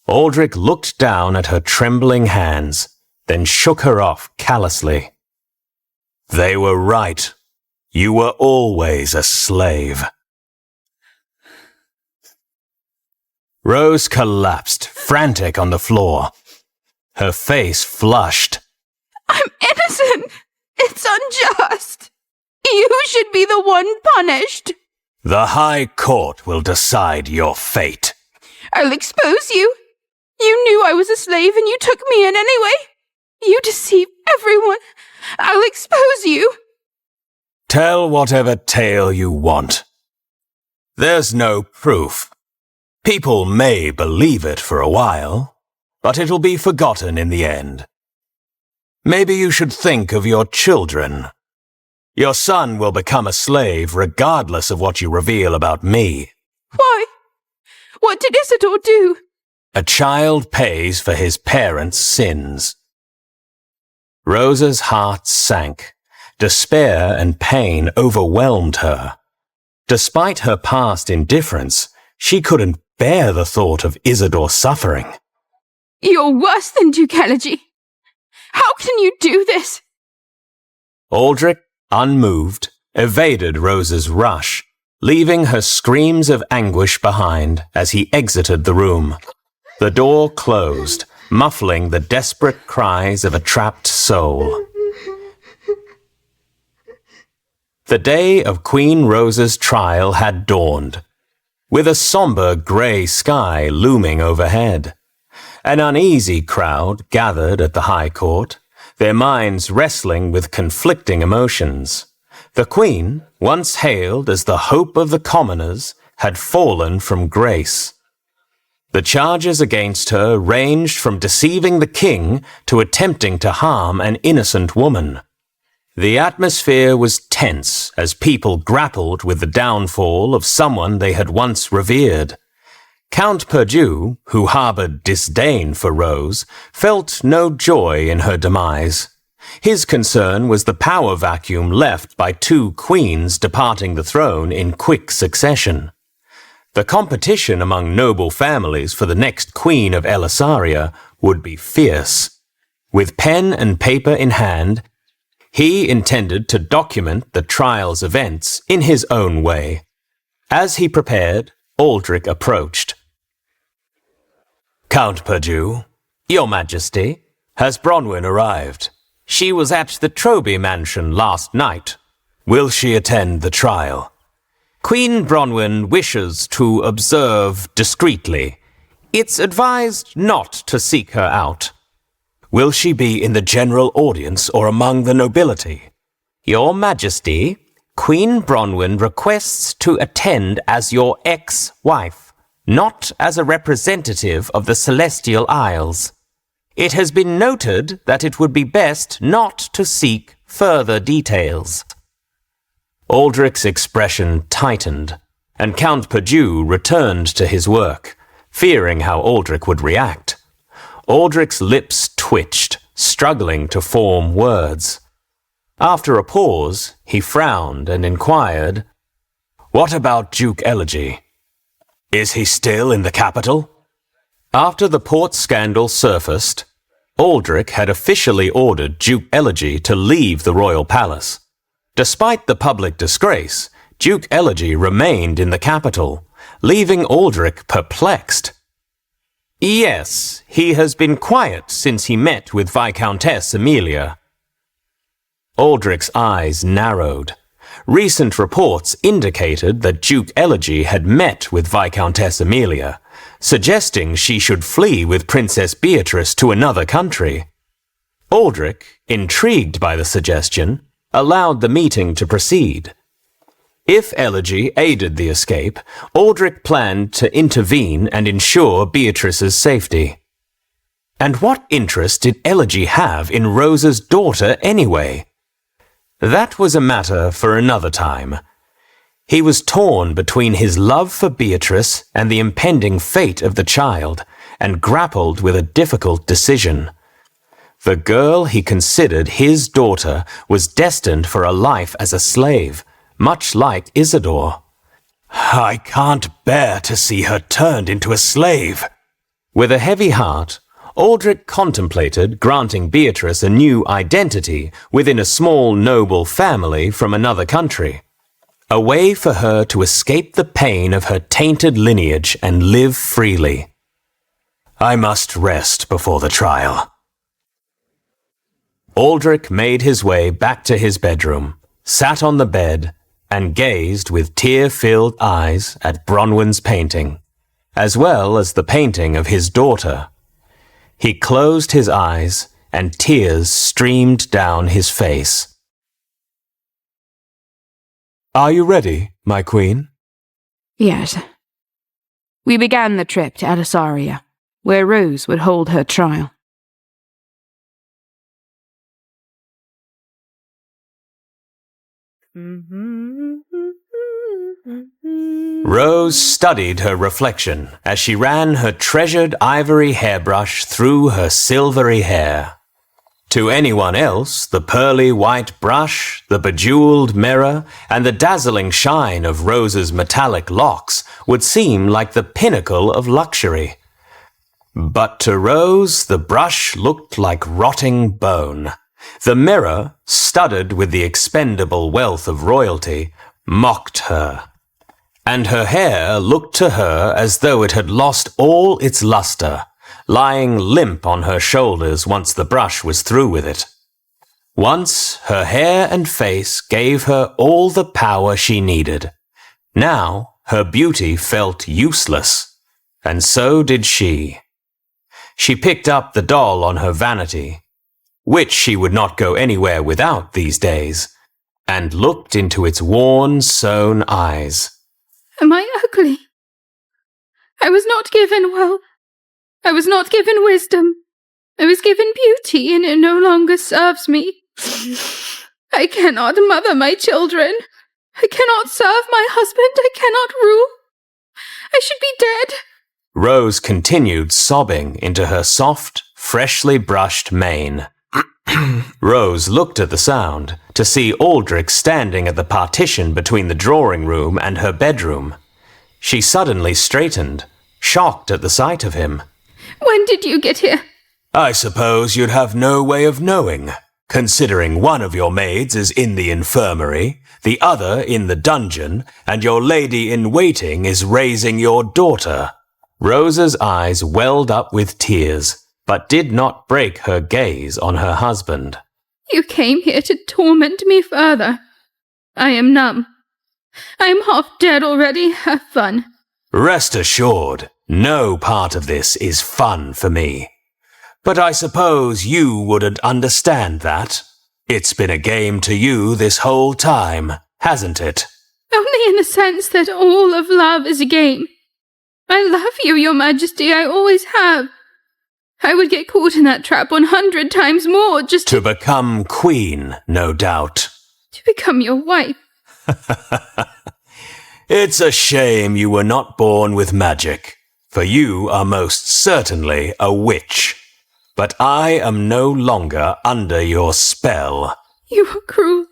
Aldrich looked down at her trembling hands, then shook her off callously. "They were right. You were always a slave." Rose collapsed, frantic on the floor. Her face flushed. I'm innocent. It's unjust. You should be the one punished. The High Court will decide your fate. I'll expose you. You knew I was a slave and you took me in anyway. You deceive everyone. I'll expose you. Tell whatever tale you want. There's no proof. People may believe it for a while, but it'll be forgotten in the end. Maybe you should think of your children. Your son will become a slave regardless of what you reveal about me. Why? What did Isidore do? A child pays for his parents' sins. Rosa's heart sank. Despair and pain overwhelmed her. Despite her past indifference, she couldn't bear the thought of Isidore suffering. You're worse than Duke Elegy. How can you do this? Aldrich, unmoved, evaded Rosa's rush, leaving her screams of anguish behind as he exited the room. The door closed, muffling the desperate cries of a trapped soul. The day of Queen Rosa's trial had dawned, with a somber grey sky looming overhead. An uneasy crowd gathered at the High Court, their minds wrestling with conflicting emotions. The Queen, once hailed as the hope of the commoners, had fallen from grace. The charges against her ranged from deceiving the king to attempting to harm an innocent woman. The atmosphere was tense as people grappled with the downfall of someone they had once revered. Count Perdue, who harbored disdain for Rose, felt no joy in her demise. His concern was the power vacuum left by two queens departing the throne in quick succession. The competition among noble families for the next queen of Elisaria would be fierce. With pen and paper in hand, he intended to document the trial's events in his own way. As he prepared, Aldrich approached. Count Perdue, Your Majesty, has Bronwyn arrived? She was at the Troby mansion last night. Will she attend the trial? Queen Bronwyn wishes to observe discreetly. It's advised not to seek her out. Will she be in the general audience or among the nobility? Your Majesty, Queen Bronwyn requests to attend as your ex-wife, not as a representative of the Celestial Isles. It has been noted that it would be best not to seek further details. Aldrich's expression tightened, and Count Perdue returned to his work, fearing how Aldrich would react. Aldrich's lips twitched, struggling to form words. After a pause, he frowned and inquired, What about Duke Elegy? Is he still in the capital? After the port scandal surfaced, Aldrich had officially ordered Duke Elegy to leave the royal palace. Despite the public disgrace, Duke Elegy remained in the capital, leaving Aldrich perplexed. Yes, he has been quiet since he met with Viscountess Amelia. Aldrich's eyes narrowed. Recent reports indicated that Duke Elegy had met with Viscountess Amelia, suggesting she should flee with Princess Beatrice to another country. Aldrich, intrigued by the suggestion, allowed the meeting to proceed. If Elegy aided the escape, Aldrich planned to intervene and ensure Beatrice's safety. And what interest did Elegy have in Rosa's daughter anyway? That was a matter for another time. He was torn between his love for Beatrice and the impending fate of the child, and grappled with a difficult decision. The girl he considered his daughter was destined for a life as a slave, much like Isidore. I can't bear to see her turned into a slave. With a heavy heart, Aldrich contemplated granting Beatrice a new identity within a small noble family from another country. A way for her to escape the pain of her tainted lineage and live freely. I must rest before the trial. Aldrich made his way back to his bedroom, sat on the bed, and gazed with tear-filled eyes at Bronwyn's painting, as well as the painting of his daughter. He closed his eyes, and tears streamed down his face. Are you ready, my queen? Yes. We began the trip to Elisaria, where Rose would hold her trial. Rose studied her reflection as she ran her treasured ivory hairbrush through her silvery hair. To anyone else, the pearly white brush, the bejeweled mirror, and the dazzling shine of Rose's metallic locks would seem like the pinnacle of luxury. But to Rose, the brush looked like rotting bone. The mirror, studded with the expendable wealth of royalty, mocked her. And her hair looked to her as though it had lost all its luster, lying limp on her shoulders once the brush was through with it. Once, her hair and face gave her all the power she needed. Now, her beauty felt useless, and so did she. She picked up the doll on her vanity, which she would not go anywhere without these days, and looked into its worn, sewn eyes. Am I ugly? I was not given wealth. I was not given wisdom. I was given beauty, and it no longer serves me. I cannot mother my children. I cannot serve my husband. I cannot rule. I should be dead. Rose continued sobbing into her soft, freshly brushed mane. Rose looked at the sound to see Aldrich standing at the partition between the drawing room and her bedroom. She suddenly straightened, shocked at the sight of him. When did you get here? I suppose you'd have no way of knowing, considering one of your maids is in the infirmary, the other in the dungeon, and your lady-in-waiting is raising your daughter. Rose's eyes welled up with tears, but did not break her gaze on her husband. You came here to torment me further. I am numb. I am half dead already. Have fun. Rest assured, no part of this is fun for me. But I suppose you wouldn't understand that. It's been a game to you this whole time, hasn't it? Only in the sense that all of love is a game. I love you, Your Majesty, I always have. I would get caught in that trap 100 times more just to become queen, no doubt. To become your wife. It's a shame you were not born with magic, for you are most certainly a witch. But I am no longer under your spell. You are cruel.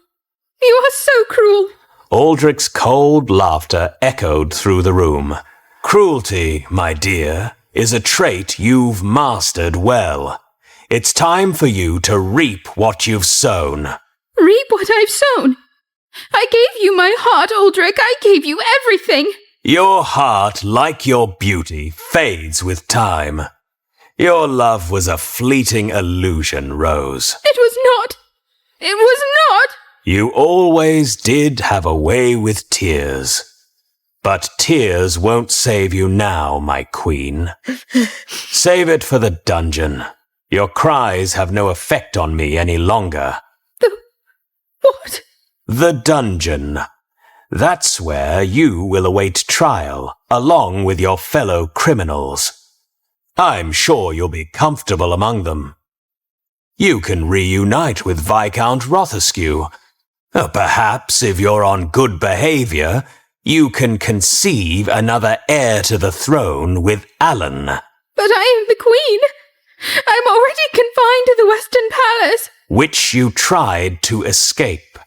You are so cruel. Aldrich's cold laughter echoed through the room. Cruelty, my dear, is a trait you've mastered well. It's time for you to reap what you've sown. Reap what I've sown? I gave you my heart, Aldrich. I gave you everything. Your heart, like your beauty, fades with time. Your love was a fleeting illusion, Rose. It was not. It was not. You always did have a way with tears. But tears won't save you now, my queen. Save it for the dungeon. Your cries have no effect on me any longer. What? The dungeon. That's where you will await trial, along with your fellow criminals. I'm sure you'll be comfortable among them. You can reunite with Viscount Rothescue. Perhaps, if you're on good behavior, you can conceive another heir to the throne with Alan. But I am the queen. I'm already confined to the Western Palace. Which you tried to escape.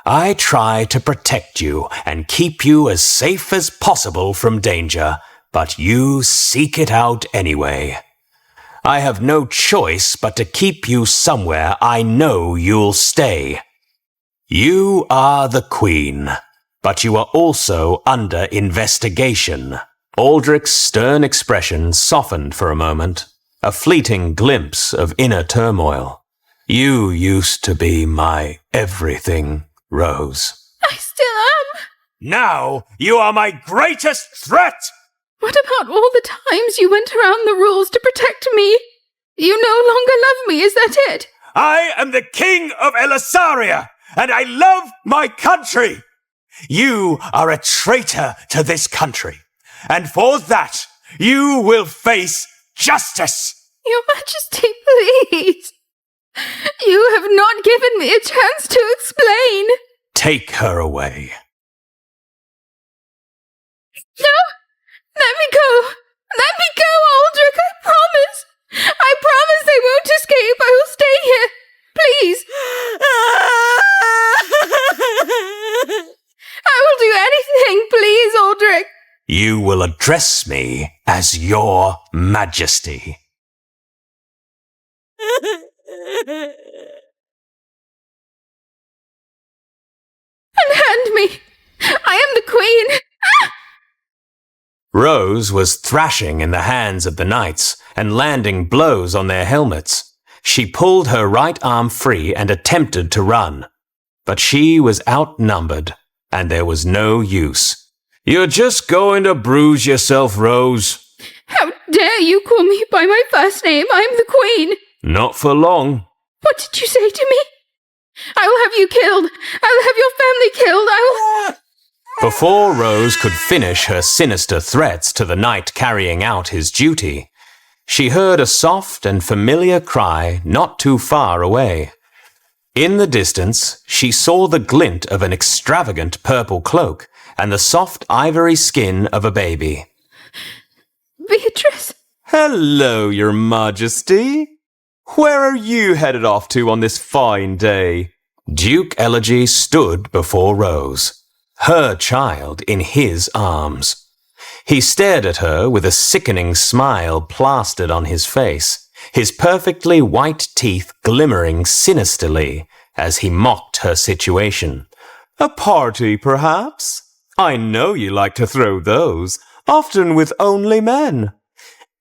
I try to protect you and keep you as safe as possible from danger, but you seek it out anyway. I have no choice but to keep you somewhere I know you'll stay. You are the queen, but you are also under investigation. Aldrich's stern expression softened for a moment, a fleeting glimpse of inner turmoil. You used to be my everything, Rose. I still am. Now you are my greatest threat! What about all the times you went around the rules to protect me? You no longer love me, is that it? I am the king of Elasaria, and I love my country. You are a traitor to this country, and for that you will face justice. Your Majesty, please. You have not given me a chance to explain. Take her away. No! Let me go! Let me go, Aldrich! I promise! I promise they won't escape! I will stay I'll do anything, please, Aldrich. You will address me as your Majesty. Unhand me. I am the Queen. Rose was thrashing in the hands of the knights and landing blows on their helmets. She pulled her right arm free and attempted to run. But she was outnumbered, and there was no use. You're just going to bruise yourself, Rose. How dare you call me by my first name? I'm the Queen. Not for long. What did you say to me? I will have you killed. I will have your family killed. I will... Before Rose could finish her sinister threats to the knight carrying out his duty, she heard a soft and familiar cry not too far away. In the distance, she saw the glint of an extravagant purple cloak and the soft ivory skin of a baby. Beatrice. Hello, Your Majesty. Where are you headed off to on this fine day? Duke Elegy stood before Rose, her child in his arms. He stared at her with a sickening smile plastered on his face, his perfectly white teeth glimmering sinisterly as he mocked her situation. A party, perhaps? I know you like to throw those, often with only men.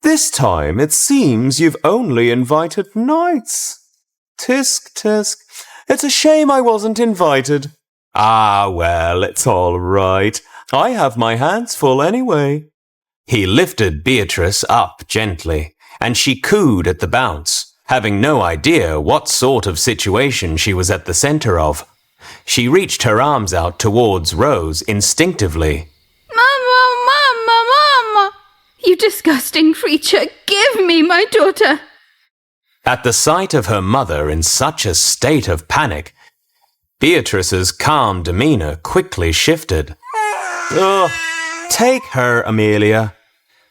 This time it seems you've only invited knights. Tisk, tisk. It's a shame I wasn't invited. Ah, well, it's all right. I have my hands full anyway. He lifted Beatrice up gently, and she cooed at the bounce, having no idea what sort of situation she was at the center of. She reached her arms out towards Rose instinctively. Mama, Mama, Mama! You disgusting creature, give me my daughter! At the sight of her mother in such a state of panic, Beatrice's calm demeanor quickly shifted. Ugh, take her, Amelia.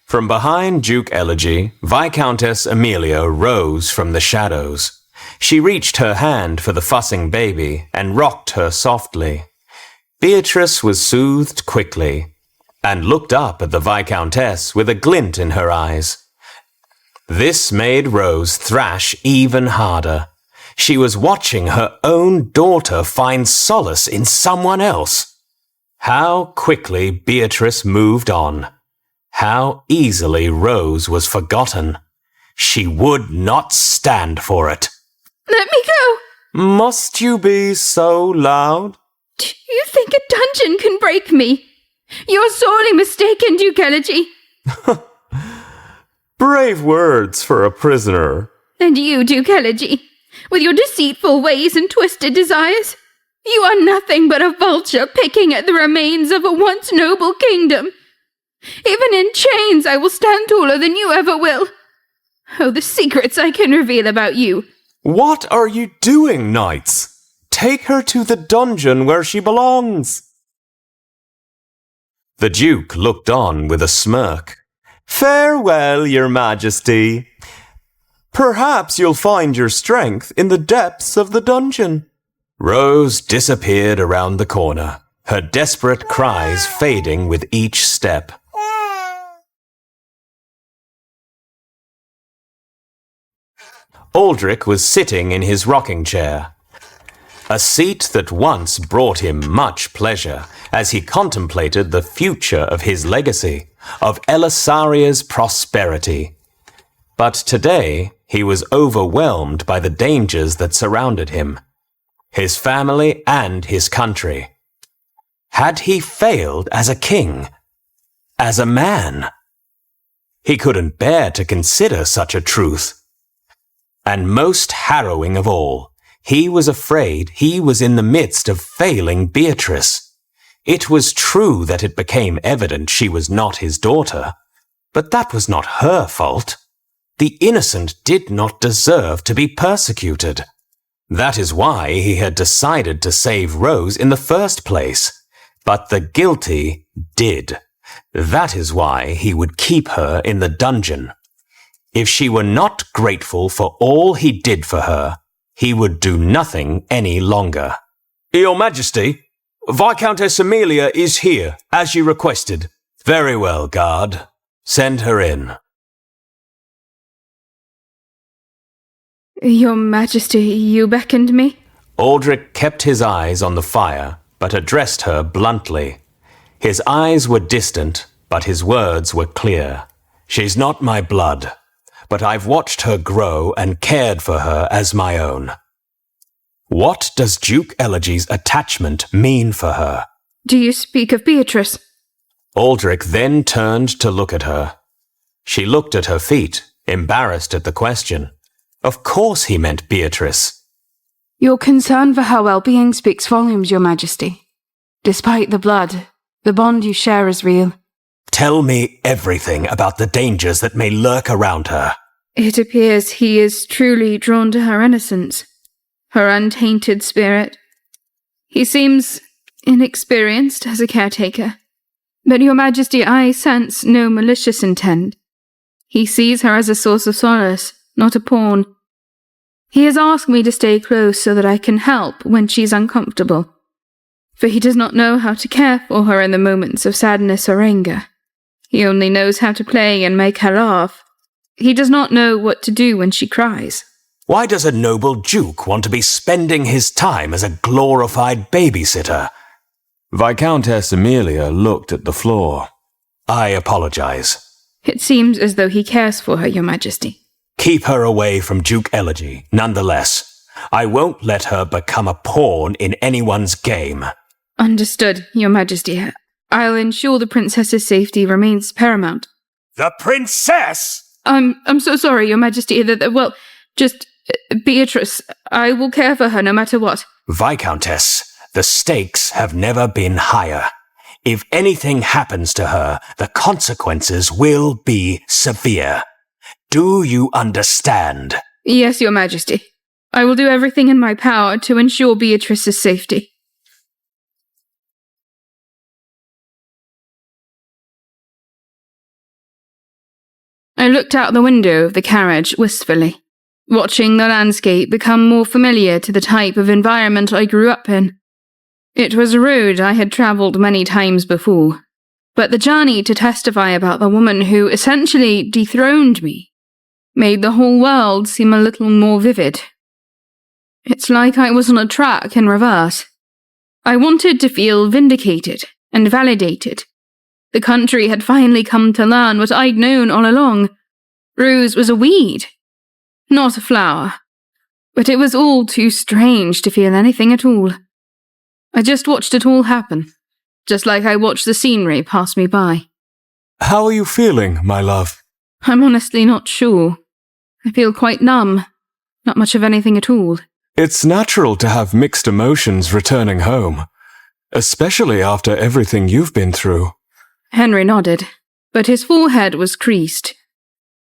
From behind Duke Elegy, Viscountess Amelia rose from the shadows. She reached her hand for the fussing baby and rocked her softly. Beatrice was soothed quickly and looked up at the Viscountess with a glint in her eyes. This made Rose thrash even harder. She was watching her own daughter find solace in someone else. How quickly Beatrice moved on. How easily Rose was forgotten. She would not stand for it. Let me go! Must you be so loud? Do you think a dungeon can break me? You're sorely mistaken, Duke Elegy. Brave words for a prisoner. And you, Duke Elegy, with your deceitful ways and twisted desires. You are nothing but a vulture picking at the remains of a once noble kingdom. Even in chains I will stand taller than you ever will. Oh, the secrets I can reveal about you. What are you doing, knights? Take her to the dungeon where she belongs. The Duke looked on with a smirk. Farewell, Your Majesty. Perhaps you'll find your strength in the depths of the dungeon. Rose disappeared around the corner, her desperate cries fading with each step. Aldrich was sitting in his rocking chair, a seat that once brought him much pleasure as he contemplated the future of his legacy, of Elisaria's prosperity. But today he was overwhelmed by the dangers that surrounded him, his family and his country. Had he failed as a king, as a man? He couldn't bear to consider such a truth. And most harrowing of all, he was afraid he was in the midst of failing Beatrice. It was true that it became evident she was not his daughter, but that was not her fault. The innocent did not deserve to be persecuted. That is why he had decided to save Rose in the first place. But the guilty did. That is why he would keep her in the dungeon. If she were not grateful for all he did for her, he would do nothing any longer. Your Majesty, Viscountess Amelia is here, as you requested. Very well, guard. Send her in. Your Majesty, you beckoned me? Aldrich kept his eyes on the fire, but addressed her bluntly. His eyes were distant, but his words were clear. She's not my blood, but I've watched her grow and cared for her as my own. What does Duke Elegy's attachment mean for her? Do you speak of Beatrice? Aldrich then turned to look at her. She looked at her feet, embarrassed at the question. Of course he meant Beatrice. Your concern for her well-being speaks volumes, Your Majesty. Despite the blood, the bond you share is real. Tell me everything about the dangers that may lurk around her. It appears he is truly drawn to her innocence, her untainted spirit. He seems inexperienced as a caretaker. But, Your Majesty, I sense no malicious intent. He sees her as a source of solace, not a pawn. He has asked me to stay close so that I can help when she's uncomfortable, for he does not know how to care for her in the moments of sadness or anger. He only knows how to play and make her laugh. He does not know what to do when she cries. Why does a noble duke want to be spending his time as a glorified babysitter? Viscountess Amelia looked at the floor. I apologize. It seems as though he cares for her, Your Majesty. Keep her away from Duke Elegy, nonetheless. I won't let her become a pawn in anyone's game. Understood, Your Majesty. I'll ensure the princess's safety remains paramount. The princess? I'm so sorry, Your Majesty. Beatrice. I will care for her no matter what. Viscountess, the stakes have never been higher. If anything happens to her, the consequences will be severe. Do you understand? Yes, Your Majesty. I will do everything in my power to ensure Beatrice's safety. I looked out the window of the carriage wistfully, watching the landscape become more familiar to the type of environment I grew up in. It was a road I had travelled many times before, but the journey to testify about the woman who essentially dethroned me made the whole world seem a little more vivid. It's like I was on a track in reverse. I wanted to feel vindicated and validated. The country had finally come to learn what I'd known all along. Rose was a weed, not a flower. But it was all too strange to feel anything at all. I just watched it all happen, just like I watched the scenery pass me by. How are you feeling, my love? I'm honestly not sure. I feel quite numb, not much of anything at all. It's natural to have mixed emotions returning home, especially after everything you've been through. Henry nodded, but his forehead was creased.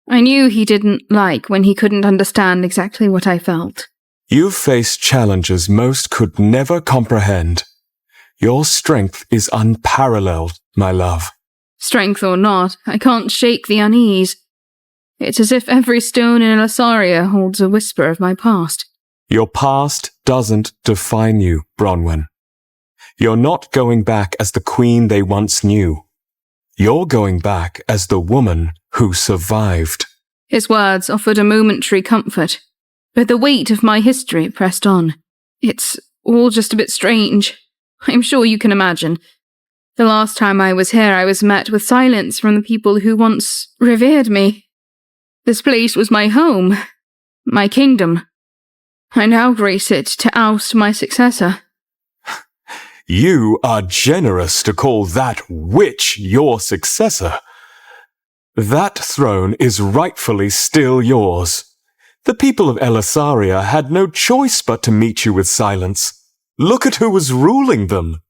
I knew he didn't like when he couldn't understand exactly what I felt. You've faced challenges most could never comprehend. Your strength is unparalleled, my love. Strength or not, I can't shake the unease. It's as if every stone in Elasaria holds a whisper of my past. Your past doesn't define you, Bronwyn. You're not going back as the queen they once knew. You're going back as the woman who survived. His words offered a momentary comfort, but the weight of my history pressed on. It's all just a bit strange. I'm sure you can imagine. The last time I was here, I was met with silence from the people who once revered me. This place was my home, my kingdom. I now grace it to oust my successor. You are generous to call that witch your successor. That throne is rightfully still yours. The people of Elasaria had no choice but to meet you with silence. Look at who was ruling them.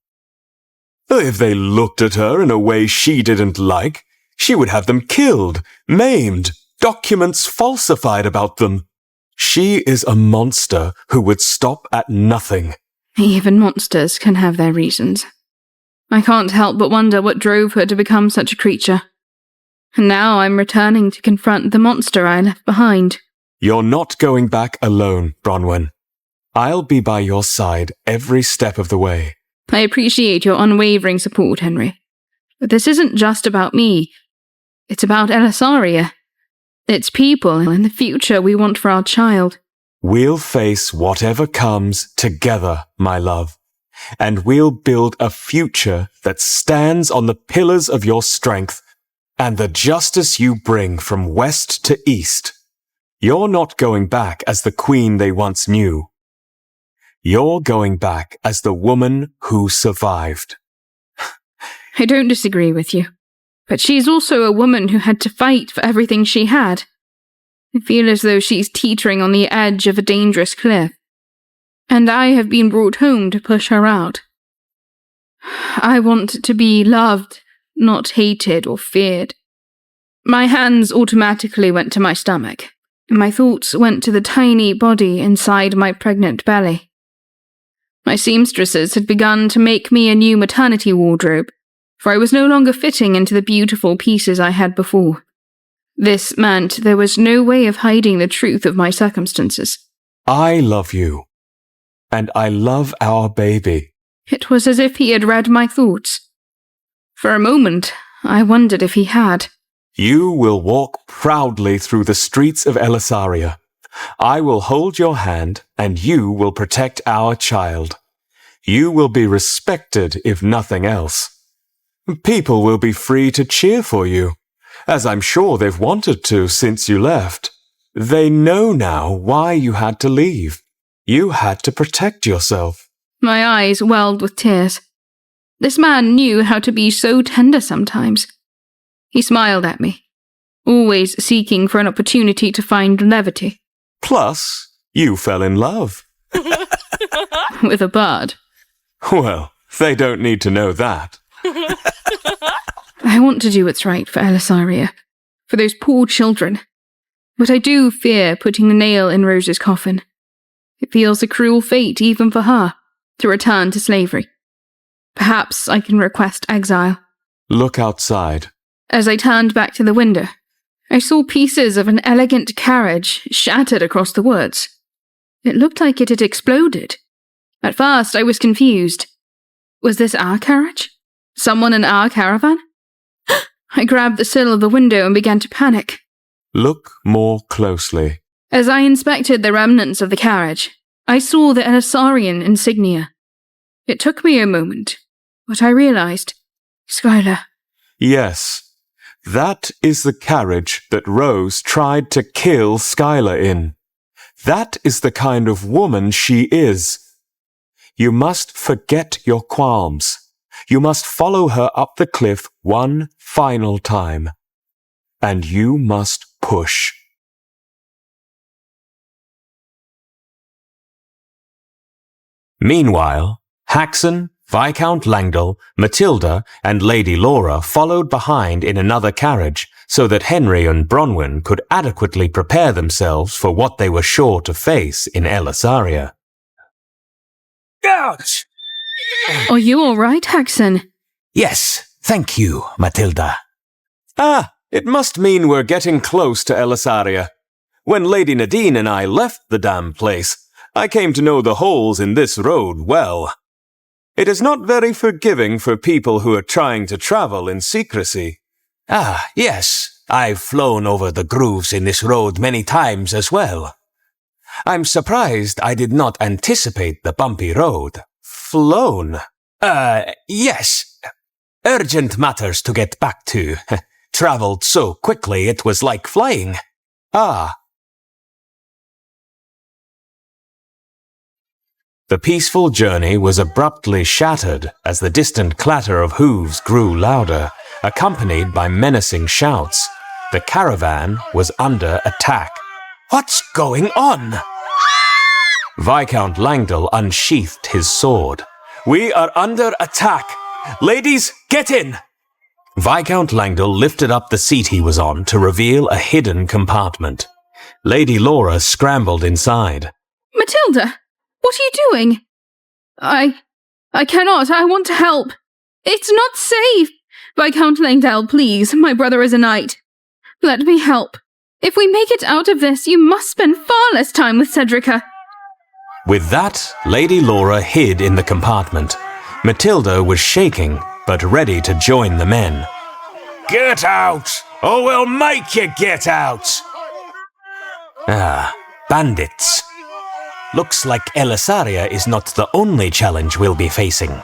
If they looked at her in a way she didn't like, she would have them killed, maimed, documents falsified about them. She is a monster who would stop at nothing. Even monsters can have their reasons. I can't help but wonder what drove her to become such a creature. And now I'm returning to confront the monster I left behind. You're not going back alone, Bronwyn. I'll be by your side every step of the way, I appreciate your unwavering support, Henry. But this isn't just about me. It's about Elisaria. It's people and the future we want for our child. We'll face whatever comes together, my love, and we'll build a future that stands on the pillars of your strength and the justice you bring from west to east. You're not going back as the queen they once knew. You're going back as the woman who survived. I don't disagree with you, but she's also a woman who had to fight for everything she had. I feel as though she's teetering on the edge of a dangerous cliff, and I have been brought home to push her out. I want to be loved, not hated or feared. My hands automatically went to my stomach, and my thoughts went to the tiny body inside my pregnant belly. My seamstresses had begun to make me a new maternity wardrobe, for I was no longer fitting into the beautiful pieces I had before. This meant there was no way of hiding the truth of my circumstances. I love you, and I love our baby. It was as if he had read my thoughts. For a moment, I wondered if he had. You will walk proudly through the streets of Elisaria. I will hold your hand, and you will protect our child. You will be respected, if nothing else. People will be free to cheer for you, as I'm sure they've wanted to since you left. They know now why you had to leave. You had to protect yourself. My eyes welled with tears. This man knew how to be so tender sometimes. He smiled at me, always seeking for an opportunity to find levity. Plus, you fell in love. With a bird. Well, they don't need to know that. I want to do what's right for Elisaria, for those poor children. But I do fear putting the nail in Rose's coffin. It feels a cruel fate even for her, to return to slavery. Perhaps I can request exile. Look outside. As I turned back to the window, I saw pieces of an elegant carriage shattered across the woods. It looked like it had exploded. At first, I was confused. Was this our carriage? Someone in our caravan? I grabbed the sill of the window and began to panic. Look more closely. As I inspected the remnants of the carriage, I saw the Elisarian insignia. It took me a moment, but I realized. Skylar. Yes. That is the carriage that Rose tried to kill Skylar in. That is the kind of woman she is. You must forget your qualms. You must follow her up the cliff one final time. And you must push. Meanwhile, Haxon, Viscount Langdell, Matilda, and Lady Laura followed behind in another carriage so that Henry and Bronwyn could adequately prepare themselves for what they were sure to face in Elisaria. Ouch! Are you all right, Haxon? Yes, thank you, Matilda. Ah, it must mean we're getting close to Elisaria. When Lady Nadine and I left the damn place, I came to know the holes in this road well. It is not very forgiving for people who are trying to travel in secrecy. Ah, yes, I've flown over the grooves in this road many times as well. I'm surprised I did not anticipate the bumpy road. Flown? Yes. Urgent matters to get back to. Traveled so quickly it was like flying. Ah. The peaceful journey was abruptly shattered as the distant clatter of hooves grew louder, accompanied by menacing shouts. The caravan was under attack. What's going on? Viscount Langdell unsheathed his sword. We are under attack. Ladies, get in! Viscount Langdell lifted up the seat he was on to reveal a hidden compartment. Lady Laura scrambled inside. Matilda, what are you doing? I cannot. I want to help. It's not safe. Viscount Langdell, please. My brother is a knight. Let me help. If we make it out of this, you must spend far less time with Cedrica. With that, Lady Laura hid in the compartment. Matilda was shaking, but ready to join the men. Get out, or we'll make you get out! Ah, bandits. Looks like Elisaria is not the only challenge we'll be facing.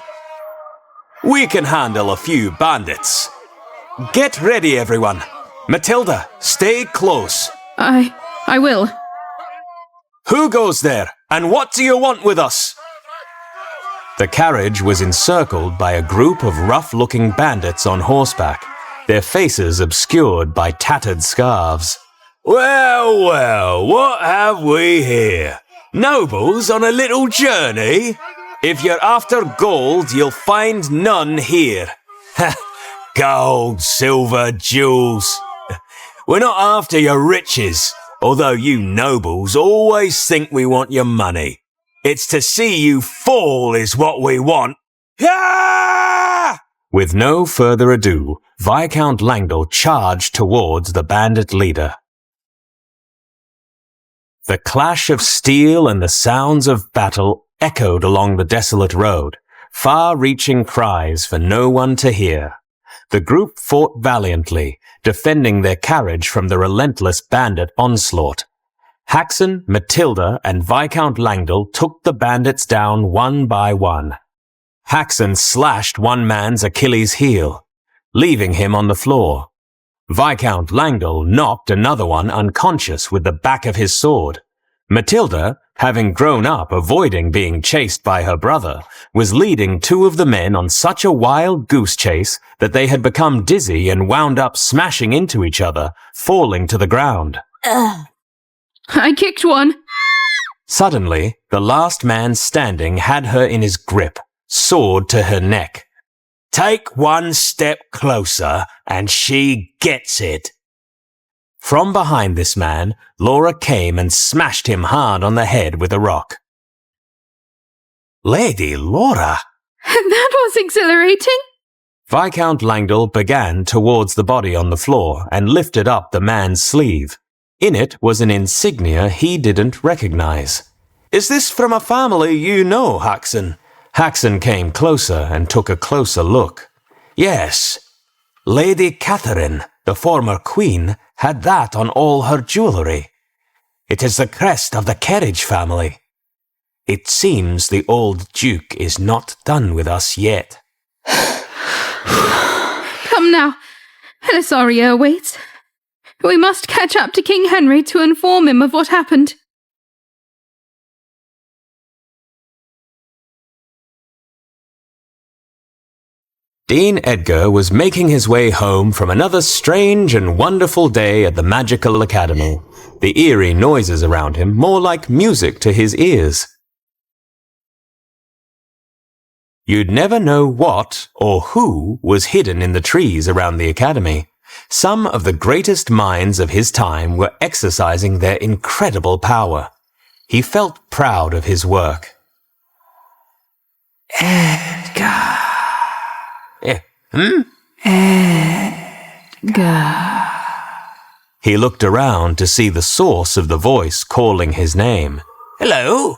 We can handle a few bandits. Get ready, everyone. Matilda, stay close. I will. Who goes there, and what do you want with us? The carriage was encircled by a group of rough-looking bandits on horseback, their faces obscured by tattered scarves. Well, well, what have we here? Nobles on a little journey? If you're after gold, you'll find none here. Gold, silver, jewels. We're not after your riches, although you nobles always think we want your money. It's to see you fall is what we want. Ah! With no further ado, Viscount Langdell charged towards the bandit leader. The clash of steel and the sounds of battle echoed along the desolate road, far-reaching cries for no one to hear. The group fought valiantly, defending their carriage from the relentless bandit onslaught. Haxon, Matilda, and Viscount Langdell took the bandits down one by one. Haxon slashed one man's Achilles heel, leaving him on the floor. Viscount Langdell knocked another one unconscious with the back of his sword. Matilda, having grown up avoiding being chased by her brother, was leading two of the men on such a wild goose chase that they had become dizzy and wound up smashing into each other, falling to the ground. I kicked one. Suddenly, the last man standing had her in his grip, sword to her neck. Take one step closer, and she gets it. From behind this man, Laura came and smashed him hard on the head with a rock. Lady Laura! That was exhilarating. Viscount Langdell began towards the body on the floor and lifted up the man's sleeve. In it was an insignia he didn't recognize. Is this from a family you know, Haxon? Haxon came closer and took a closer look. Yes. Lady Catherine, the former queen, had that on all her jewellery. It is the crest of the Carriage family. It seems the old Duke is not done with us yet. Come now. Elisaria awaits. We must catch up to King Henry to inform him of what happened. Dean Edgar was making his way home from another strange and wonderful day at the Magical Academy, the eerie noises around him more like music to his ears. You'd never know what or who was hidden in the trees around the academy. Some of the greatest minds of his time were exercising their incredible power. He felt proud of his work. Edgar. He looked around to see the source of the voice calling his name. Hello?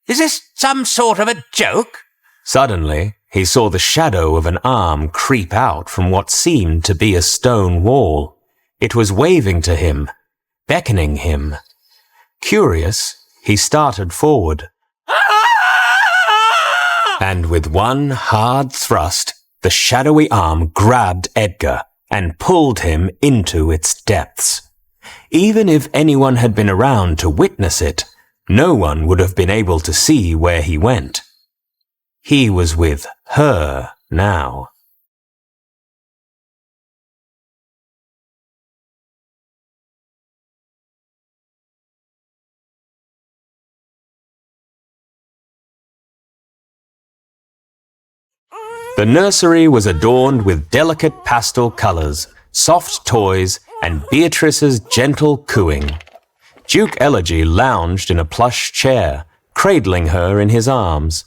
Is this some sort of a joke? Suddenly, he saw the shadow of an arm creep out from what seemed to be a stone wall. It was waving to him, beckoning him. Curious, he started forward. And with one hard thrust, the shadowy arm grabbed Edgar and pulled him into its depths. Even if anyone had been around to witness it, no one would have been able to see where he went. He was with her now. The nursery was adorned with delicate pastel colors, soft toys, and Beatrice's gentle cooing. Duke Elegy lounged in a plush chair, cradling her in his arms.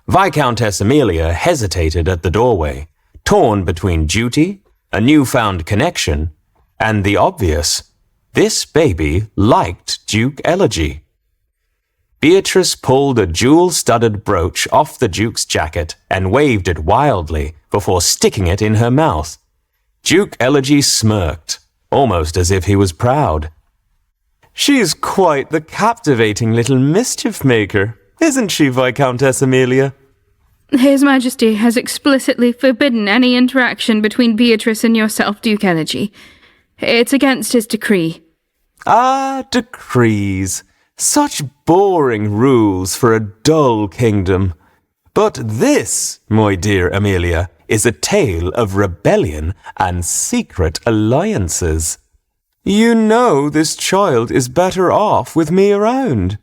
Viscountess Amelia hesitated at the doorway, torn between duty, a newfound connection, and the obvious. This baby liked Duke Elegy. Beatrice pulled a jewel-studded brooch off the Duke's jacket and waved it wildly before sticking it in her mouth. Duke Elegy smirked, almost as if he was proud. "She's quite the captivating little mischief-maker, isn't she, Viscountess Amelia?" His Majesty has explicitly forbidden any interaction between Beatrice and yourself, Duke Elegy. It's against his decree. Ah, decrees. Such boring rules for a dull kingdom. But this, my dear Amelia, is a tale of rebellion and secret alliances. You know this child is better off with me around.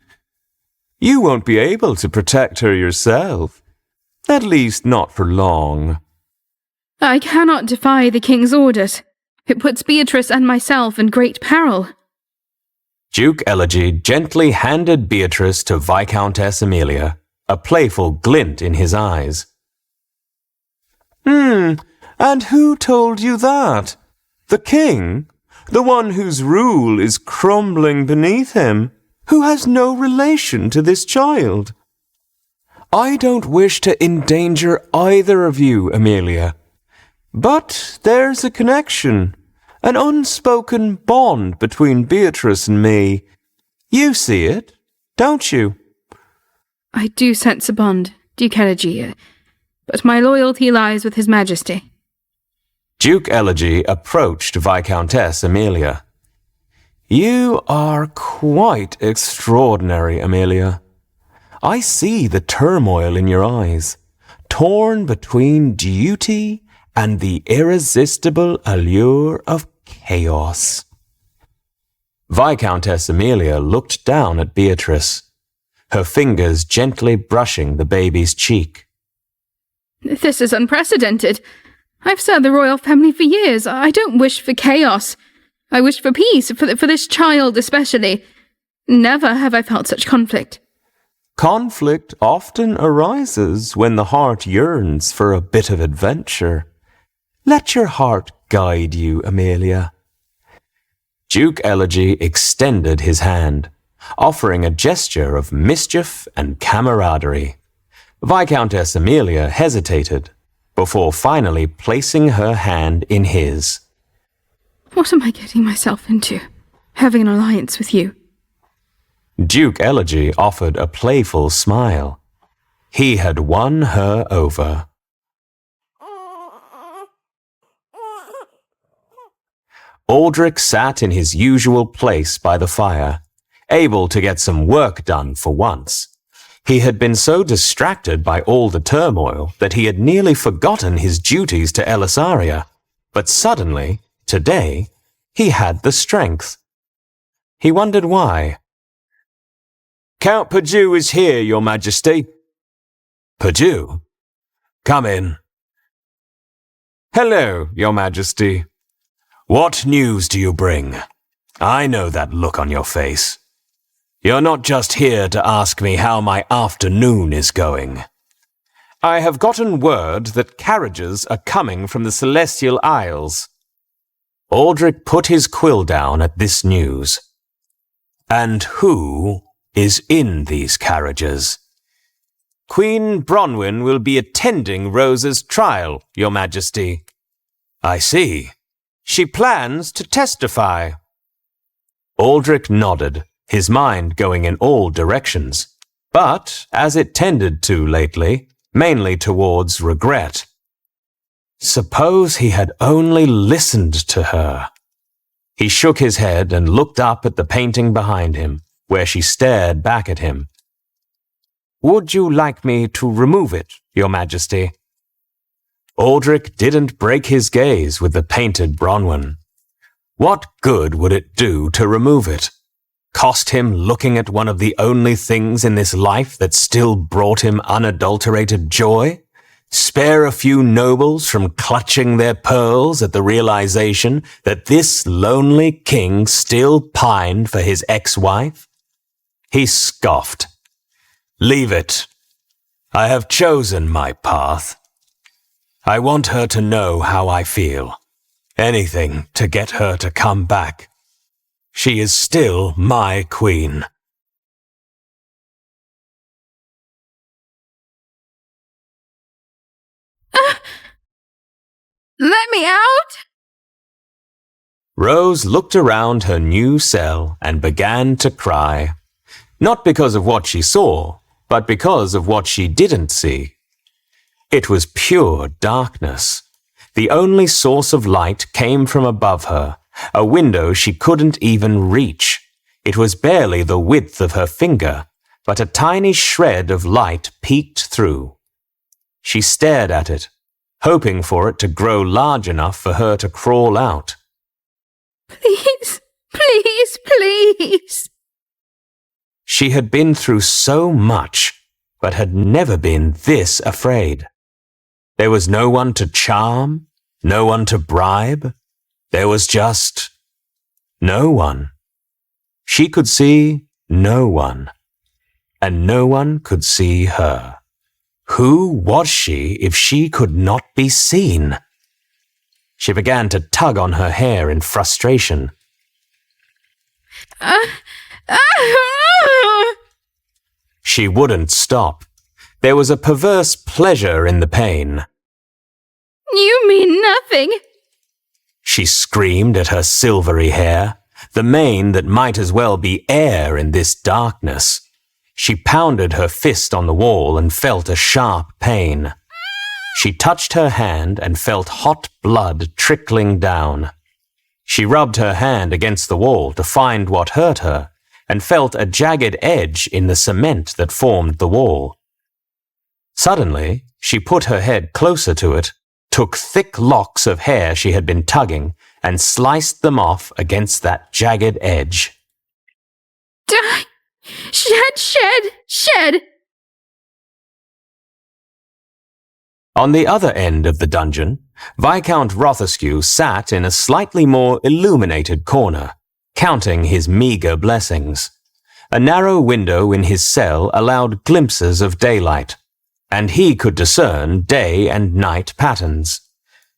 You won't be able to protect her yourself. At least not for long. I cannot defy the king's orders. It puts Beatrice and myself in great peril. Duke Elegy gently handed Beatrice to Viscountess Amelia, a playful glint in his eyes. And who told you that? The king? The one whose rule is crumbling beneath him, who has no relation to this child? I don't wish to endanger either of you, Amelia. But there's a connection, an unspoken bond between Beatrice and me. You see it, don't you? I do sense a bond, Duke Elegy, but my loyalty lies with His Majesty. Duke Elegy approached Viscountess Amelia. You are quite extraordinary, Amelia. I see the turmoil in your eyes, torn between duty and the irresistible allure of chaos. Viscountess Amelia looked down at Beatrice, her fingers gently brushing the baby's cheek. This is unprecedented. I've served the royal family for years. I don't wish for chaos. I wish for peace, for this child especially. Never have I felt such conflict. Conflict often arises when the heart yearns for a bit of adventure. Let your heart guide you, Amelia. Duke Elegy extended his hand, offering a gesture of mischief and camaraderie. Viscountess Amelia hesitated, before finally placing her hand in his. What am I getting myself into? Having an alliance with you. Duke Elegy offered a playful smile. He had won her over. Aldrich sat in his usual place by the fire, able to get some work done for once. He had been so distracted by all the turmoil that he had nearly forgotten his duties to Elisaria. But suddenly, today, he had the strength. He wondered why. Count Perdue is here, Your Majesty. Perdue? Come in. Hello, Your Majesty. What news do you bring? I know that look on your face. You're not just here to ask me how my afternoon is going. I have gotten word that carriages are coming from the Celestial Isles. Aldrich put his quill down at this news. And who is in these carriages? Queen Bronwyn will be attending Rose's trial, Your Majesty. I see. She plans to testify. Aldrich nodded, his mind going in all directions, but, as it tended to lately, mainly towards regret. Suppose he had only listened to her. He shook his head and looked up at the painting behind him, where she stared back at him. Would you like me to remove it, Your Majesty? Aldrich didn't break his gaze with the painted Bronwyn. What good would it do to remove it? Cost him looking at one of the only things in this life that still brought him unadulterated joy? Spare a few nobles from clutching their pearls at the realization that this lonely king still pined for his ex-wife? He scoffed. Leave it. I have chosen my path. I want her to know how I feel. Anything to get her to come back. She is still my queen. Let me out! Rose looked around her new cell and began to cry. Not because of what she saw, but because of what she didn't see. It was pure darkness. The only source of light came from above her, a window she couldn't even reach. It was barely the width of her finger, but a tiny shred of light peeked through. She stared at it, hoping for it to grow large enough for her to crawl out. Please, please, please. She had been through so much, but had never been this afraid. There was no one to charm, no one to bribe. There was just no one. She could see no one, and no one could see her. Who was she if she could not be seen? She began to tug on her hair in frustration. She wouldn't stop. There was a perverse pleasure in the pain. You mean nothing. She screamed at her silvery hair, the mane that might as well be air in this darkness. She pounded her fist on the wall and felt a sharp pain. She touched her hand and felt hot blood trickling down. She rubbed her hand against the wall to find what hurt her, and felt a jagged edge in the cement that formed the wall. Suddenly, she put her head closer to it, took thick locks of hair she had been tugging, and sliced them off against that jagged edge. Die! Shed! On the other end of the dungeon, Viscount Rothescue sat in a slightly more illuminated corner, counting his meagre blessings. A narrow window in his cell allowed glimpses of daylight, and he could discern day and night patterns.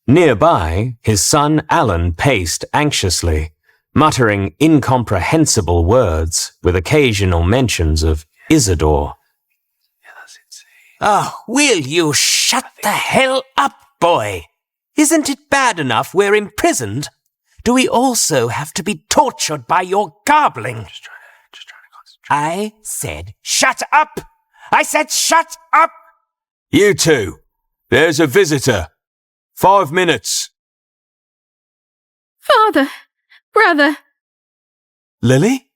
Nearby, his son Alan paced anxiously, muttering incomprehensible words with occasional mentions of Isidore. Oh, will you shut the hell up, boy? Isn't it bad enough we're imprisoned? Do we also have to be tortured by your garbling? Just trying to concentrate. I said shut up! I said shut up! You two, there's a visitor. 5 minutes. Father, brother, Lily?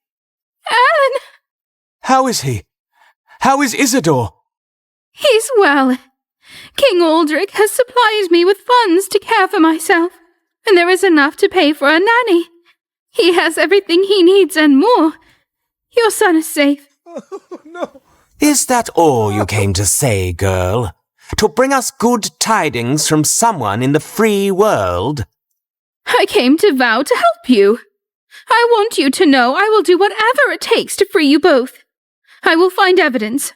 Alan, How is he? How is Isidore? he's well. King Aldrich has supplied me with funds to care for myself, and there is enough to pay for a nanny. He has everything he needs and more. Your son is safe. Is that all you came to say, girl? To bring us good tidings from someone in the free world? I came to vow to help you. I want you to know I will do whatever it takes to free you both. I will find evidence.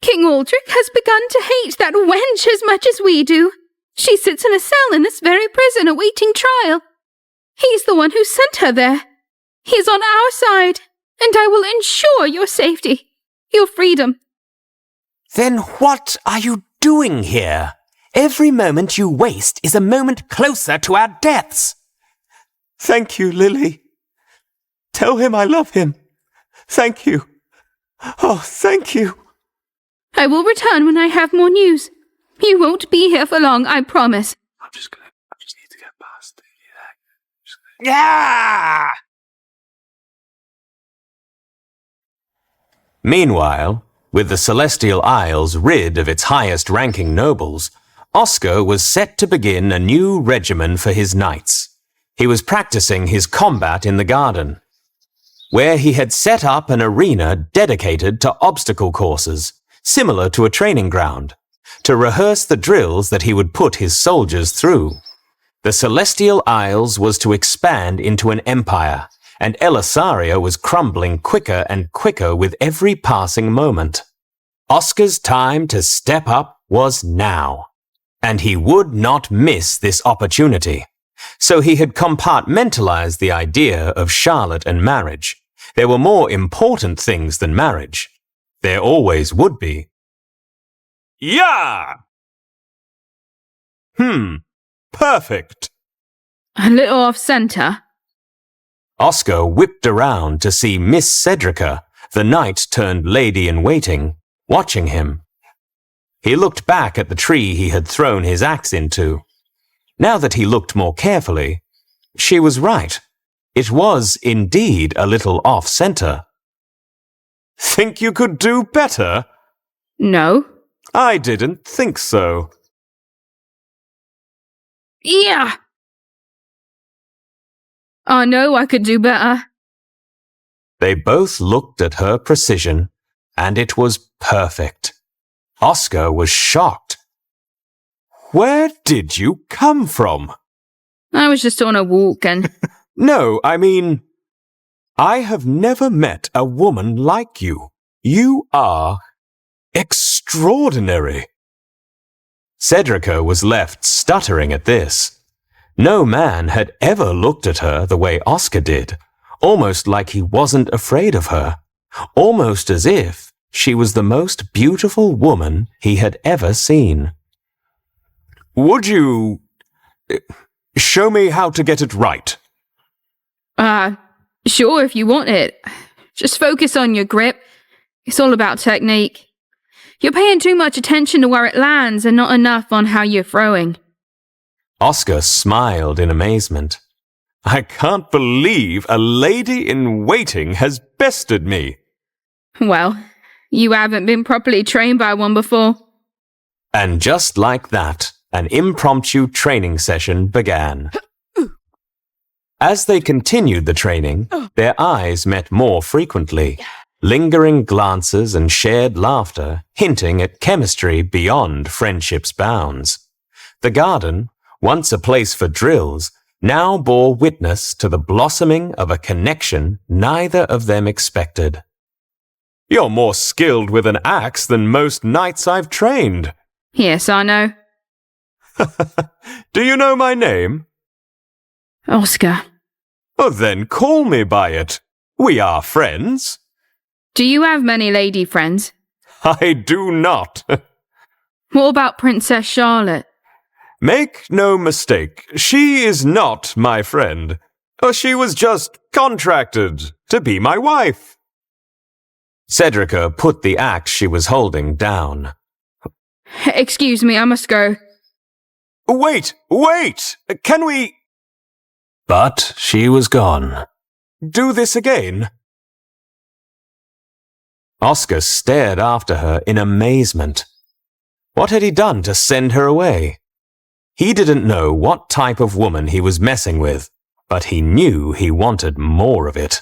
King Aldrich has begun to hate that wench as much as we do. She sits in a cell in this very prison awaiting trial. He's the one who sent her there. He's on our side, and I will ensure your safety, your freedom. Then what are you doing here? Every moment you waste is a moment closer to our deaths. Thank you, Lily. Tell him I love him. Thank you. Oh, thank you. I will return when I have more news. You won't be here for long, I promise. I just need to get past it. Yeah! Meanwhile, with the Celestial Isles rid of its highest-ranking nobles, Oscar was set to begin a new regimen for his knights. He was practicing his combat in the garden, where he had set up an arena dedicated to obstacle courses, similar to a training ground, to rehearse the drills that he would put his soldiers through. The Celestial Isles was to expand into an empire, and Elisaria was crumbling quicker and quicker with every passing moment. Oscar's time to step up was now, and he would not miss this opportunity. So he had compartmentalized the idea of Charlotte and marriage. There were more important things than marriage. There always would be. Yeah! Perfect! A little off-center. Oscar whipped around to see Miss Cedrica, the knight-turned-lady-in-waiting, watching him. He looked back at the tree he had thrown his axe into. Now that he looked more carefully, she was right. It was indeed a little off-center. Think you could do better? No. I didn't think so. Yeah. I know I could do better. They both looked at her precision, and it was perfect. Oscar was shocked. Where did you come from? I was just on a walk and... No, I mean, I have never met a woman like you. You are extraordinary. Cedrica was left stuttering at this. No man had ever looked at her the way Oscar did, almost like he wasn't afraid of her, almost as if she was the most beautiful woman he had ever seen. Would you show me how to get it right? Sure if you want it. Just focus on your grip. It's all about technique. You're paying too much attention to where it lands and not enough on how you're throwing. Oscar smiled in amazement. I can't believe a lady-in-waiting has bested me. Well, you haven't been properly trained by one before. And just like that, an impromptu training session began. As they continued the training, their eyes met more frequently, lingering glances and shared laughter hinting at chemistry beyond friendship's bounds. The garden, once a place for drills, now bore witness to the blossoming of a connection neither of them expected. You're more skilled with an axe than most knights I've trained. Yes, I know. Do you know my name? Oscar. Oh, then call me by it. We are friends. Do you have many lady friends? I do not. What about Princess Charlotte? Make no mistake, she is not my friend. She was just contracted to be my wife. Cedrica put the axe she was holding down. Excuse me, I must go. Wait! Can we... But she was gone. Do this again? Oscar stared after her in amazement. What had he done to send her away? He didn't know what type of woman he was messing with, but he knew he wanted more of it.